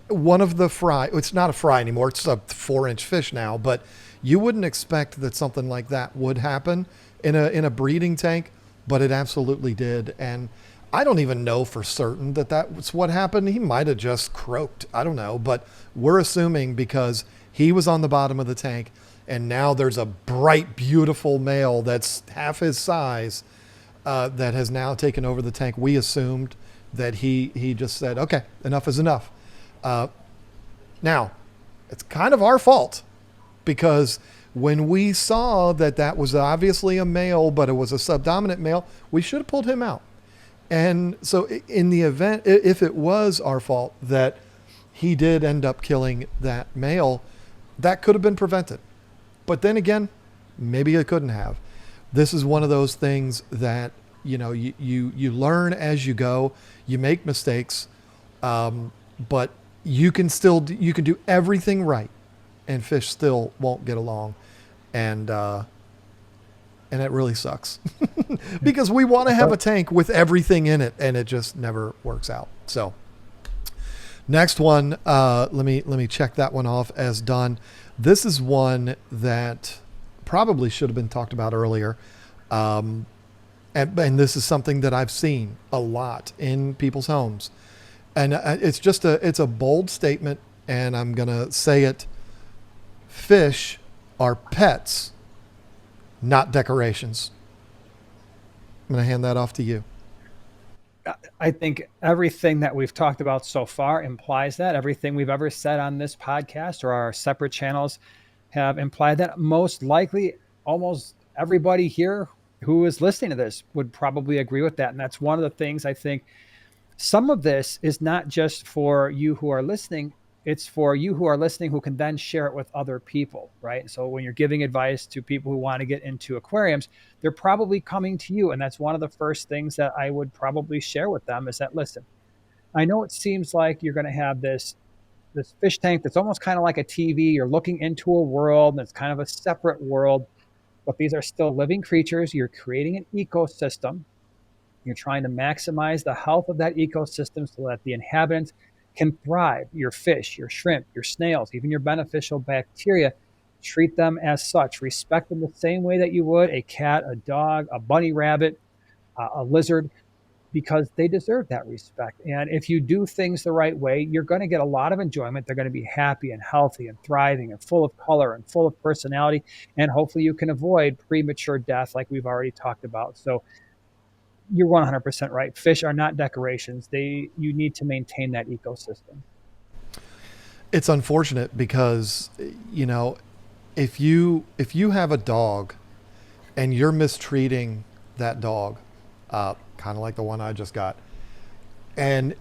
one of the fry. It's not a fry anymore. It's a 4-inch fish now, but you wouldn't expect that something like that would happen in a breeding tank, but it absolutely did. And I don't even know for certain that that's what happened. He might have just croaked. I don't know, but we're assuming because he was on the bottom of the tank and now there's a bright, beautiful male that's half his size that has now taken over the tank. We assumed that he just said, okay, enough is enough. Uh, Now, it's kind of our fault because when we saw that that was obviously a male, but it was a subdominant male, we should have pulled him out. And so, in the event, if it was our fault that he did end up killing that male, that could have been prevented. But then again, maybe it couldn't have. This is one of those things that you learn as you go. You make mistakes, but you can do everything right, and fish still won't get along, and it really sucks because we want to have a tank with everything in it, and it just never works out. So next one, let me check that one off as done. This is one that probably should have been talked about earlier. And this is something that I've seen a lot in people's homes. And it's a bold statement, and I'm going to say it. Fish are pets, not decorations. I'm going to hand that off to you. I think everything that we've talked about so far implies that. Everything we've ever said on this podcast or our separate channels have implied that. Most likely, almost everybody here who is listening to this would probably agree with that. And that's one of the things I think. Some of this is not just for you who are listening, it's for you who are listening who can then share it with other people, right? So when you're giving advice to people who want to get into aquariums, they're probably coming to you. And that's one of the first things that I would probably share with them is that, listen, I know it seems like you're going to have this fish tank that's almost kind of like a TV. You're looking into a world that's kind of a separate world, but these are still living creatures. You're creating an ecosystem. You're trying to maximize the health of that ecosystem so that the inhabitants can thrive. Your fish, your shrimp, your snails, even your beneficial bacteria, treat them as such. Respect them the same way that you would a cat, a dog, a bunny rabbit, a lizard, because they deserve that respect. And if you do things the right way, you're going to get a lot of enjoyment. They're going to be happy and healthy and thriving and full of color and full of personality. And hopefully you can avoid premature death like we've already talked about. So you're 100% right. Fish are not decorations. You need to maintain that ecosystem. It's unfortunate because, you know, if you have a dog and you're mistreating that dog, kind of like the one I just got, and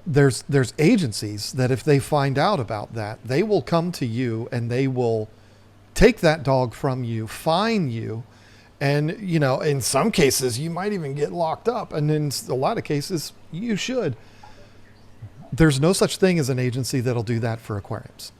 there's agencies that if they find out about that, they will come to you and they will take that dog from you, fine you, and in some cases you might even get locked up, and in a lot of cases you should. There's no such thing as an agency that'll do that for aquariums.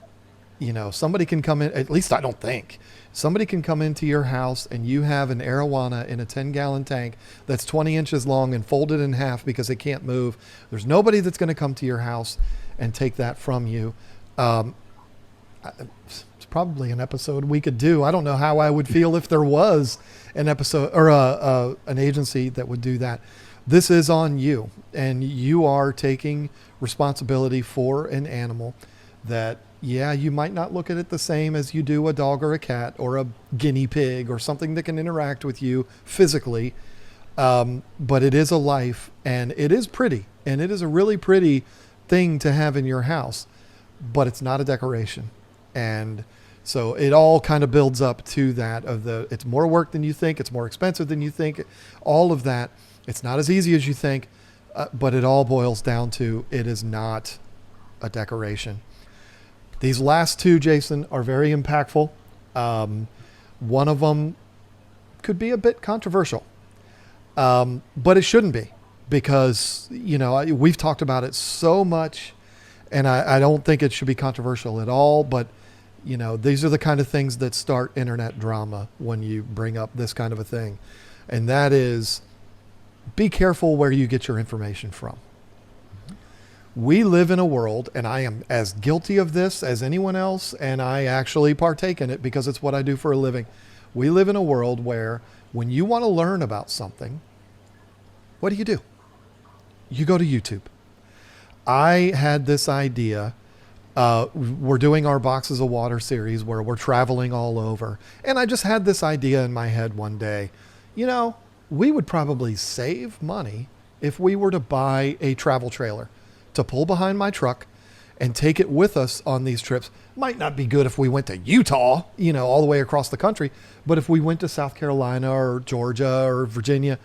Somebody can come in, at least I don't think, somebody can come into your house and you have an arowana in a 10-gallon tank that's 20 inches long and folded in half because it can't move. There's nobody that's going to come to your house and take that from you. It's probably an episode we could do. I don't know how I would feel if there was an episode or an agency that would do that. This is on you, and you are taking responsibility for an animal that, yeah, you might not look at it the same as you do a dog or a cat or a guinea pig or something that can interact with you physically. But it is a life, and it is pretty, and it is a really pretty thing to have in your house, but it's not a decoration. And so it all kind of builds up to that it's more work than you think. It's more expensive than you think. All of that. It's not as easy as you think, but it all boils down to it is not a decoration. These last two, Jason, are very impactful. One of them could be a bit controversial, but it shouldn't be because, we've talked about it so much, and I don't think it should be controversial at all. But, these are the kind of things that start internet drama when you bring up this kind of a thing. And that is, be careful where you get your information from. We live in a world, and I am as guilty of this as anyone else, and I actually partake in it because it's what I do for a living. We live in a world where when you want to learn about something, what do? You go to YouTube. I had this idea We're doing our Boxes of Water series where we're traveling all over. And I just had this idea in my head one day. You know, we would probably save money if we were to buy a travel trailer to pull behind my truck and take it with us on these trips. Might not be good if we went to Utah, you know, all the way across the country, but if we went to South Carolina or Georgia or Virginia,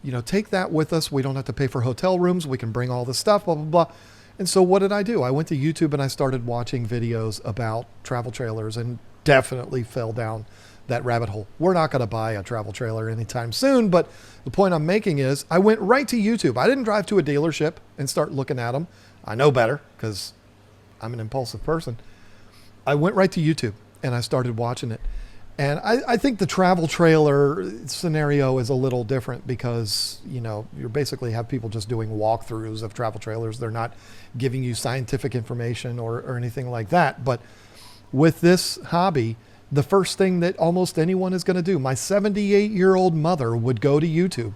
you know, take that with us. We don't have to pay for hotel rooms. We can bring all the stuff, blah, blah, blah. And so what did I do? I went to YouTube and I started watching videos about travel trailers and definitely fell down that rabbit hole. We're not going to buy a travel trailer anytime soon, but the point I'm making is I went right to YouTube. I didn't drive to a dealership and start looking at them. I know better because I'm an impulsive person. I went right to YouTube and I started watching it. And I think the travel trailer scenario is a little different because, you know, you basically have people just doing walkthroughs of travel trailers. They're not giving you scientific information or anything like that. But with this hobby, the first thing that almost anyone is going to do, my 78-year-old mother would go to YouTube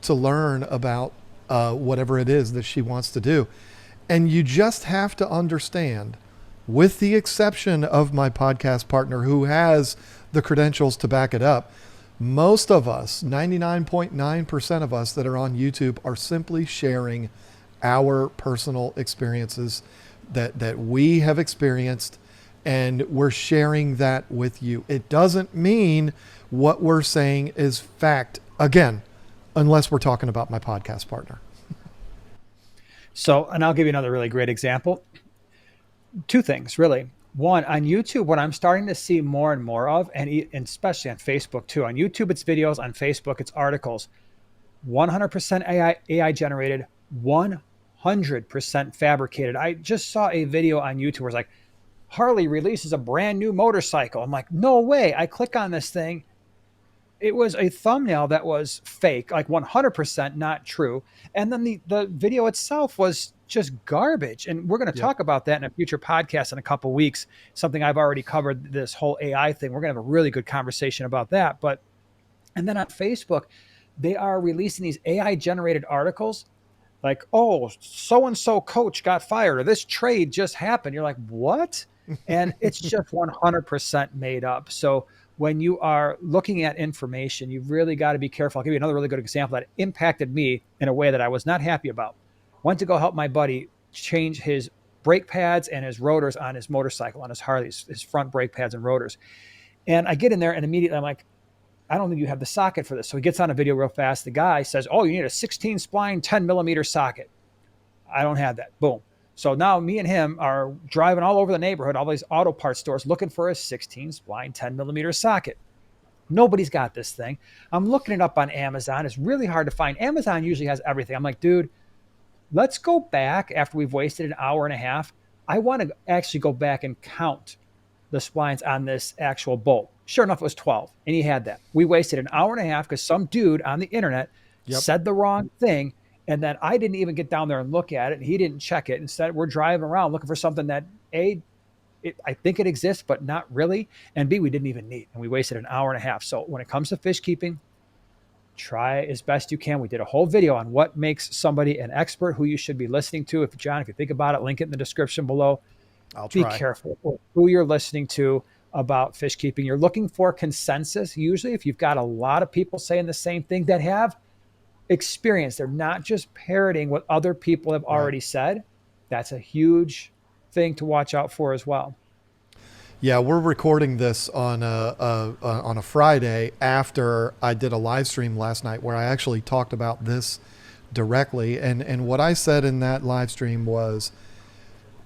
to learn about whatever it is that she wants to do. And you just have to understand, with the exception of my podcast partner who has the credentials to back it up, most of us, 99.9% of us that are on YouTube, are simply sharing our personal experiences that we have experienced, and we're sharing that with you. It doesn't mean what we're saying is fact, again, unless we're talking about my podcast partner. So, and I'll give you another really great example. Two things, really. One, on YouTube, what I'm starting to see more and more of, and especially on Facebook too. On YouTube, it's videos. On Facebook, it's articles. 100% AI generated, 100% fabricated. I just saw a video on YouTube where it's like, Harley releases a brand new motorcycle. I'm like, no way. I click on this thing. It was a thumbnail that was fake, like 100% not true. And then the video itself was just garbage. And we're going to talk about that in a future podcast in a couple of weeks. Something I've already covered, this whole AI thing. We're going to have a really good conversation about that. And then on Facebook, they are releasing these AI generated articles like, oh, so-and-so coach got fired, or this trade just happened. You're like, what? And it's just 100% made up. So when you are looking at information, you've really got to be careful. I'll give you another really good example that impacted me in a way that I was not happy about. Went to go help my buddy change his brake pads and his rotors on his motorcycle, on his Harley, his front brake pads and rotors. And I get in there and immediately I'm like, I don't think you have the socket for this. So he gets on a video real fast. The guy says, oh, you need a 16 spline, 10 millimeter socket. I don't have that. Boom. So now me and him are driving all over the neighborhood, all these auto parts stores, looking for a 16 spline, 10 millimeter socket. Nobody's got this thing. I'm looking it up on Amazon. It's really hard to find. Amazon usually has everything. I'm like, dude, let's go back after we've wasted an hour and a half. I want to actually go back and count the splines on this actual bolt. Sure enough, it was 12, and he had that. We wasted an hour and a half because some dude on the internet said the wrong thing, and then I didn't even get down there and look at it, and he didn't check it. Instead, we're driving around looking for something that, A, I think it exists, but not really, and B, we didn't even need, and we wasted an hour and a half. So when it comes to fish keeping, try as best you can. We did a whole video on what makes somebody an expert, who you should be listening to. If John, if you think about it, link it in the description below. I'll try. Be careful who you're listening to about fish keeping. You're looking for consensus. Usually, if you've got a lot of people saying the same thing that have experience, they're not just parroting what other people have already said. That's a huge thing to watch out for as well. Yeah, we're recording this on a Friday after I did a live stream last night where I actually talked about this directly. And what I said in that live stream was,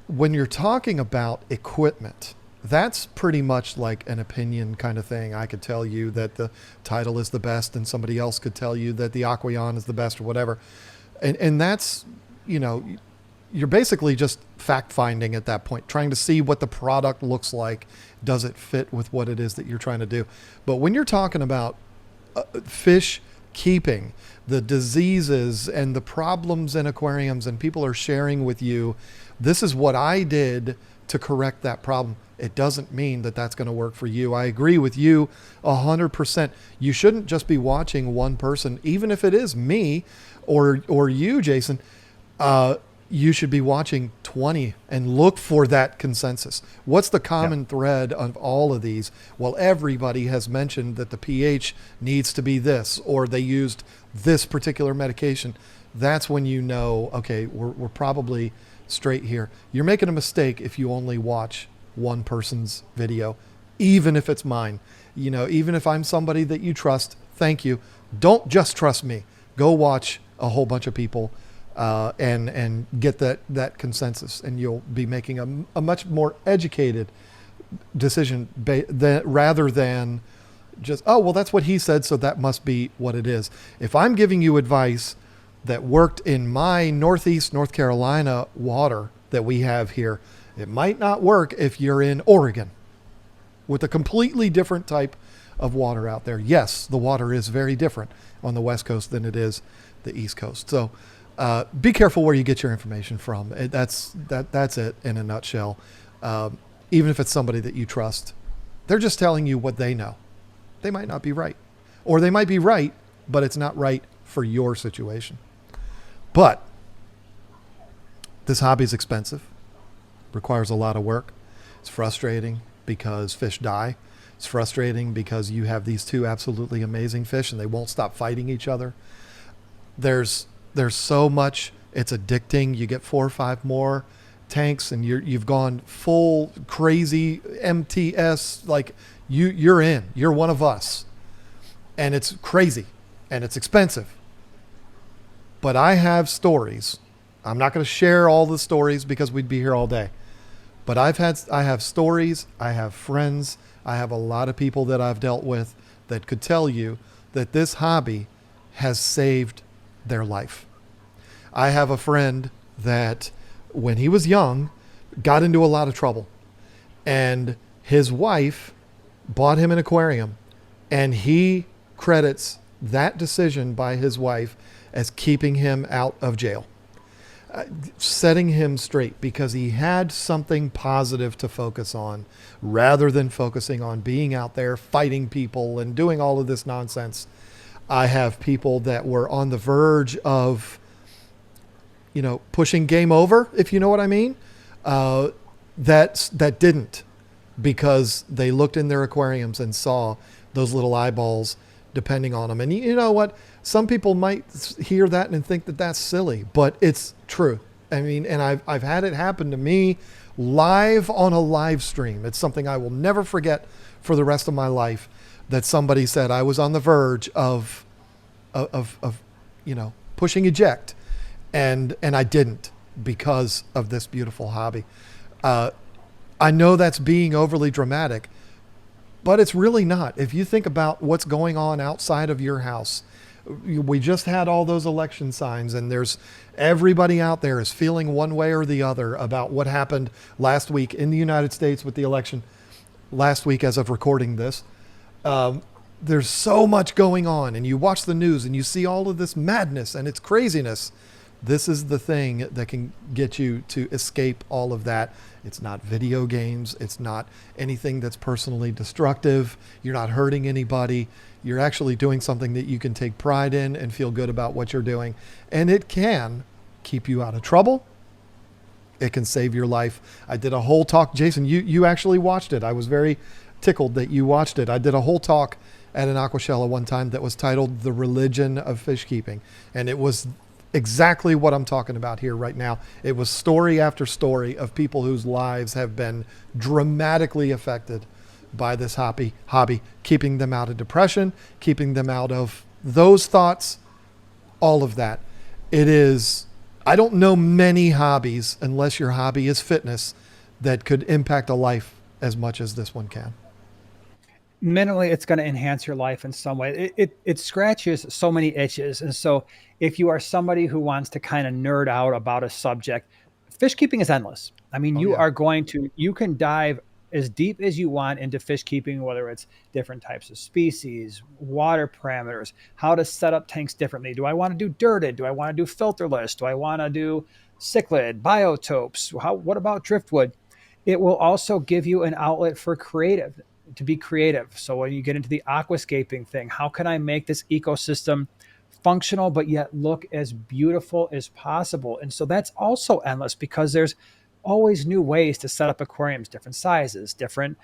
when you're talking about equipment, that's pretty much like an opinion kind of thing. I could tell you that the Title is the best, and somebody else could tell you that the Aqueon is the best or whatever. And that's, you know, you're basically just fact finding at that point, trying to see what the product looks like. Does it fit with what it is that you're trying to do? But when you're talking about fish keeping, the diseases and the problems in aquariums, and people are sharing with you, this is what I did to correct that problem. It doesn't mean that that's going to work for you. I agree with you 100%. You shouldn't just be watching one person, even if it is me or you, Jason. you should be watching 20 and look for that consensus. What's the Yeah. common thread of all of these? Well, everybody has mentioned that the pH needs to be this, or they used this particular medication. That's when you know, okay, we're probably straight here. You're making a mistake if you only watch one person's video, even if it's mine. You know, even if I'm somebody that you trust, thank you. Don't just trust me. Go watch a whole bunch of people, and get that consensus, and you'll be making a much more educated decision rather than just, oh well, that's what he said, so that must be what it is. If I'm giving you advice that worked in my Northeast North Carolina water that we have here, it might not work if you're in Oregon with a completely different type of water out there. Yes, the water is very different on the West Coast than it is the East Coast. So be careful where you get your information from. That's it in a nutshell. Even if it's somebody that you trust, they're just telling you what they know. They might not be right, or they might be right, but it's not right for your situation. But this hobby is expensive, requires a lot of work. It's frustrating because fish die. It's frustrating because you have these two absolutely amazing fish and they won't stop fighting each other. There's so much. It's addicting. You get 4 or 5 more tanks and you've gone full crazy MTS. Like you're in. You're one of us, and it's crazy, and it's expensive. But I have stories. I'm not going to share all the stories because we'd be here all day. But I have stories, I have friends, I have a lot of people that I've dealt with that could tell you that this hobby has saved their life. I have a friend that when he was young got into a lot of trouble, and his wife bought him an aquarium, and he credits that decision by his wife as keeping him out of jail, setting him straight because he had something positive to focus on rather than focusing on being out there fighting people and doing all of this nonsense. I have people that were on the verge of, pushing game over, if you know what I mean, that didn't, because they looked in their aquariums and saw those little eyeballs depending on them. And you know what? Some people might hear that and think that that's silly, but it's true. I mean, and I've had it happen to me live on a live stream. It's something I will never forget for the rest of my life, that somebody said I was on the verge of pushing eject, and I didn't, because of this beautiful hobby. I know that's being overly dramatic, but it's really not. If you think about what's going on outside of your house, we just had all those election signs, and there's everybody out there is feeling one way or the other about what happened last week in the United States with the election last week as of recording this. There's so much going on, and you watch the news and you see all of this madness and it's craziness. This is the thing that can get you to escape all of that. It's not video games. It's not anything that's personally destructive. You're not hurting anybody. You're actually doing something that you can take pride in and feel good about what you're doing. And it can keep you out of trouble. It can save your life. I did a whole talk. Jason, you actually watched it. I was very tickled that you watched it. I did a whole talk at an aquashella one time that was titled The Religion of Fish Keeping. And it was exactly what I'm talking about here right now. It was story after story of people whose lives have been dramatically affected by this hobby, keeping them out of depression, keeping them out of those thoughts, all of that. It is, I don't know many hobbies, unless your hobby is fitness, that could impact a life as much as this one can. Mentally, it's going to enhance your life in some way. It scratches so many itches. And so if you are somebody who wants to kind of nerd out about a subject, fish keeping is endless. I mean, Oh yeah. you can dive as deep as you want into fish keeping, whether it's different types of species, water parameters, how to set up tanks differently. Do I want to do dirted? Do I want to do filterless? Do I want to do cichlid, biotopes? What about driftwood? It will also give you an outlet for creative, to be creative. So when you get into the aquascaping thing, how can I make this ecosystem functional, but yet look as beautiful as possible. And so that's also endless because there's always new ways to set up aquariums, different sizes, different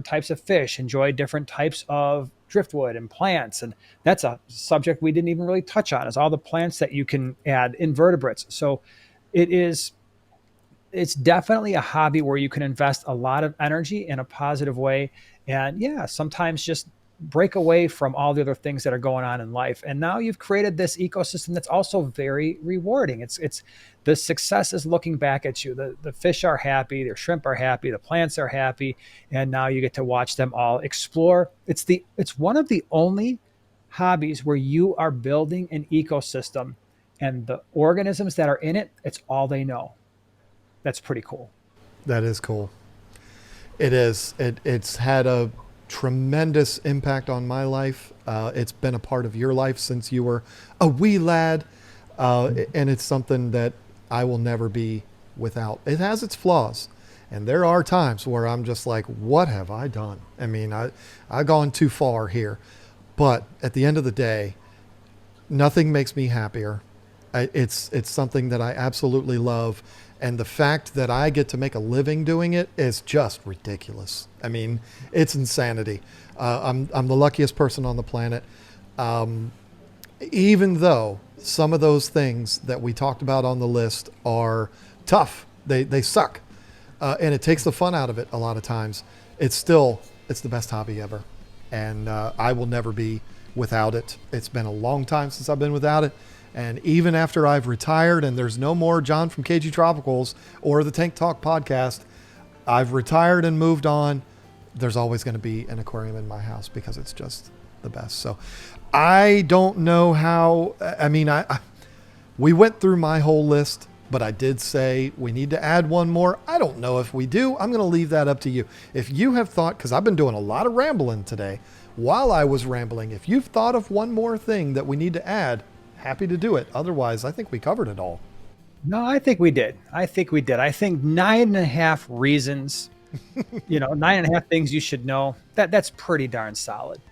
types of fish, enjoy different types of driftwood and plants. And that's a subject we didn't even really touch on, is all the plants that you can add, invertebrates. So it is it's definitely a hobby where you can invest a lot of energy in a positive way. And yeah, sometimes just break away from all the other things that are going on in life. And now you've created this ecosystem that's also very rewarding. It's the success is looking back at you. The fish are happy, the shrimp are happy, the plants are happy, and now you get to watch them all explore. It's one of the only hobbies where you are building an ecosystem, and the organisms that are in it, it's all they know. That's pretty cool. That is cool. It is. It's had a tremendous impact on my life. It's been a part of your life since you were a wee lad, and it's something that I will never be without. It has its flaws, and there are times where I'm just like, "What have I done?" I mean, I've gone too far here, but at the end of the day, nothing makes me happier. It's something that I absolutely love, and the fact that I get to make a living doing it is just ridiculous. I mean, it's insanity. I'm the luckiest person on the planet. Um, Even though some of those things that we talked about on the list are tough, they suck, and it takes the fun out of it a lot of times. It's the best hobby ever, and I will never be without it. It's been a long time since I've been without it. And even after I've retired and there's no more John from KG Tropicals or the Tank Talk podcast, I've retired and moved on. There's always going to be an aquarium in my house because it's just the best. So I don't know how, I mean, we went through my whole list, but I did say we need to add one more. I don't know if we do. I'm going to leave that up to you. If you have thought, because I've been doing a lot of rambling today, while I was rambling, if you've thought of one more thing that we need to add, happy to do it. Otherwise, I think we covered it all. No, I think we did. I think we did. I think 9.5 reasons, 9.5 things you should know. That's pretty darn solid.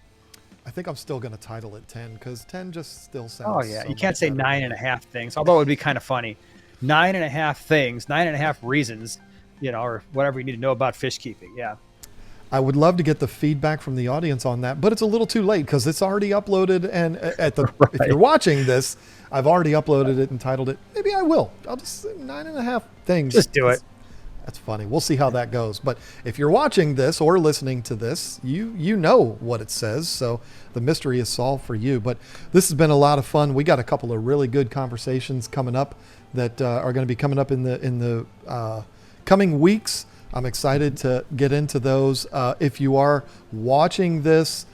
I think I'm still going to title it 10 because 10 just still Oh sounds yeah, so you can't much say better. 9.5 things, although it would be kind of funny. 9.5 things, 9.5 reasons, or whatever you need to know about fish keeping. Yeah. I would love to get the feedback from the audience on that, but it's a little too late because it's already uploaded. And if you're Right. watching this, I've already uploaded it and titled it. Maybe I will. I'll just say 9.5 things. Just do it. That's funny. We'll see how that goes. But if you're watching this or listening to this, you know what it says. So the mystery is solved for you. But this has been a lot of fun. We got a couple of really good conversations coming up that are going to be coming up in the coming weeks. I'm excited to get into those. If you are watching this,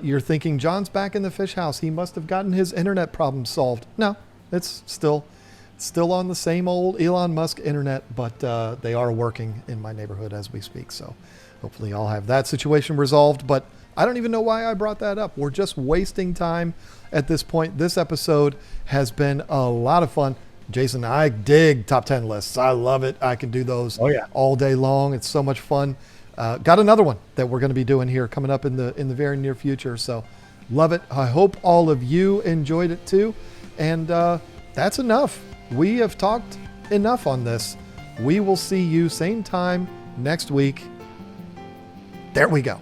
you're thinking John's back in the fish house. He must have gotten his internet problem solved. No, it's still on the same old Elon Musk internet, but they are working in my neighborhood as we speak. So hopefully I'll have that situation resolved. But I don't even know why I brought that up. We're just wasting time at this point. This episode has been a lot of fun. Jason, I dig top 10 lists. I love it. I can do those Oh yeah. all day long. It's so much fun. Got another one that we're going to be doing here coming up in the very near future. So love it. I hope all of you enjoyed it too. And that's enough. We have talked enough on this. We will see you same time next week. There we go.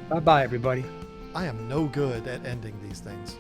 Bye bye, everybody. I am no good at ending these things.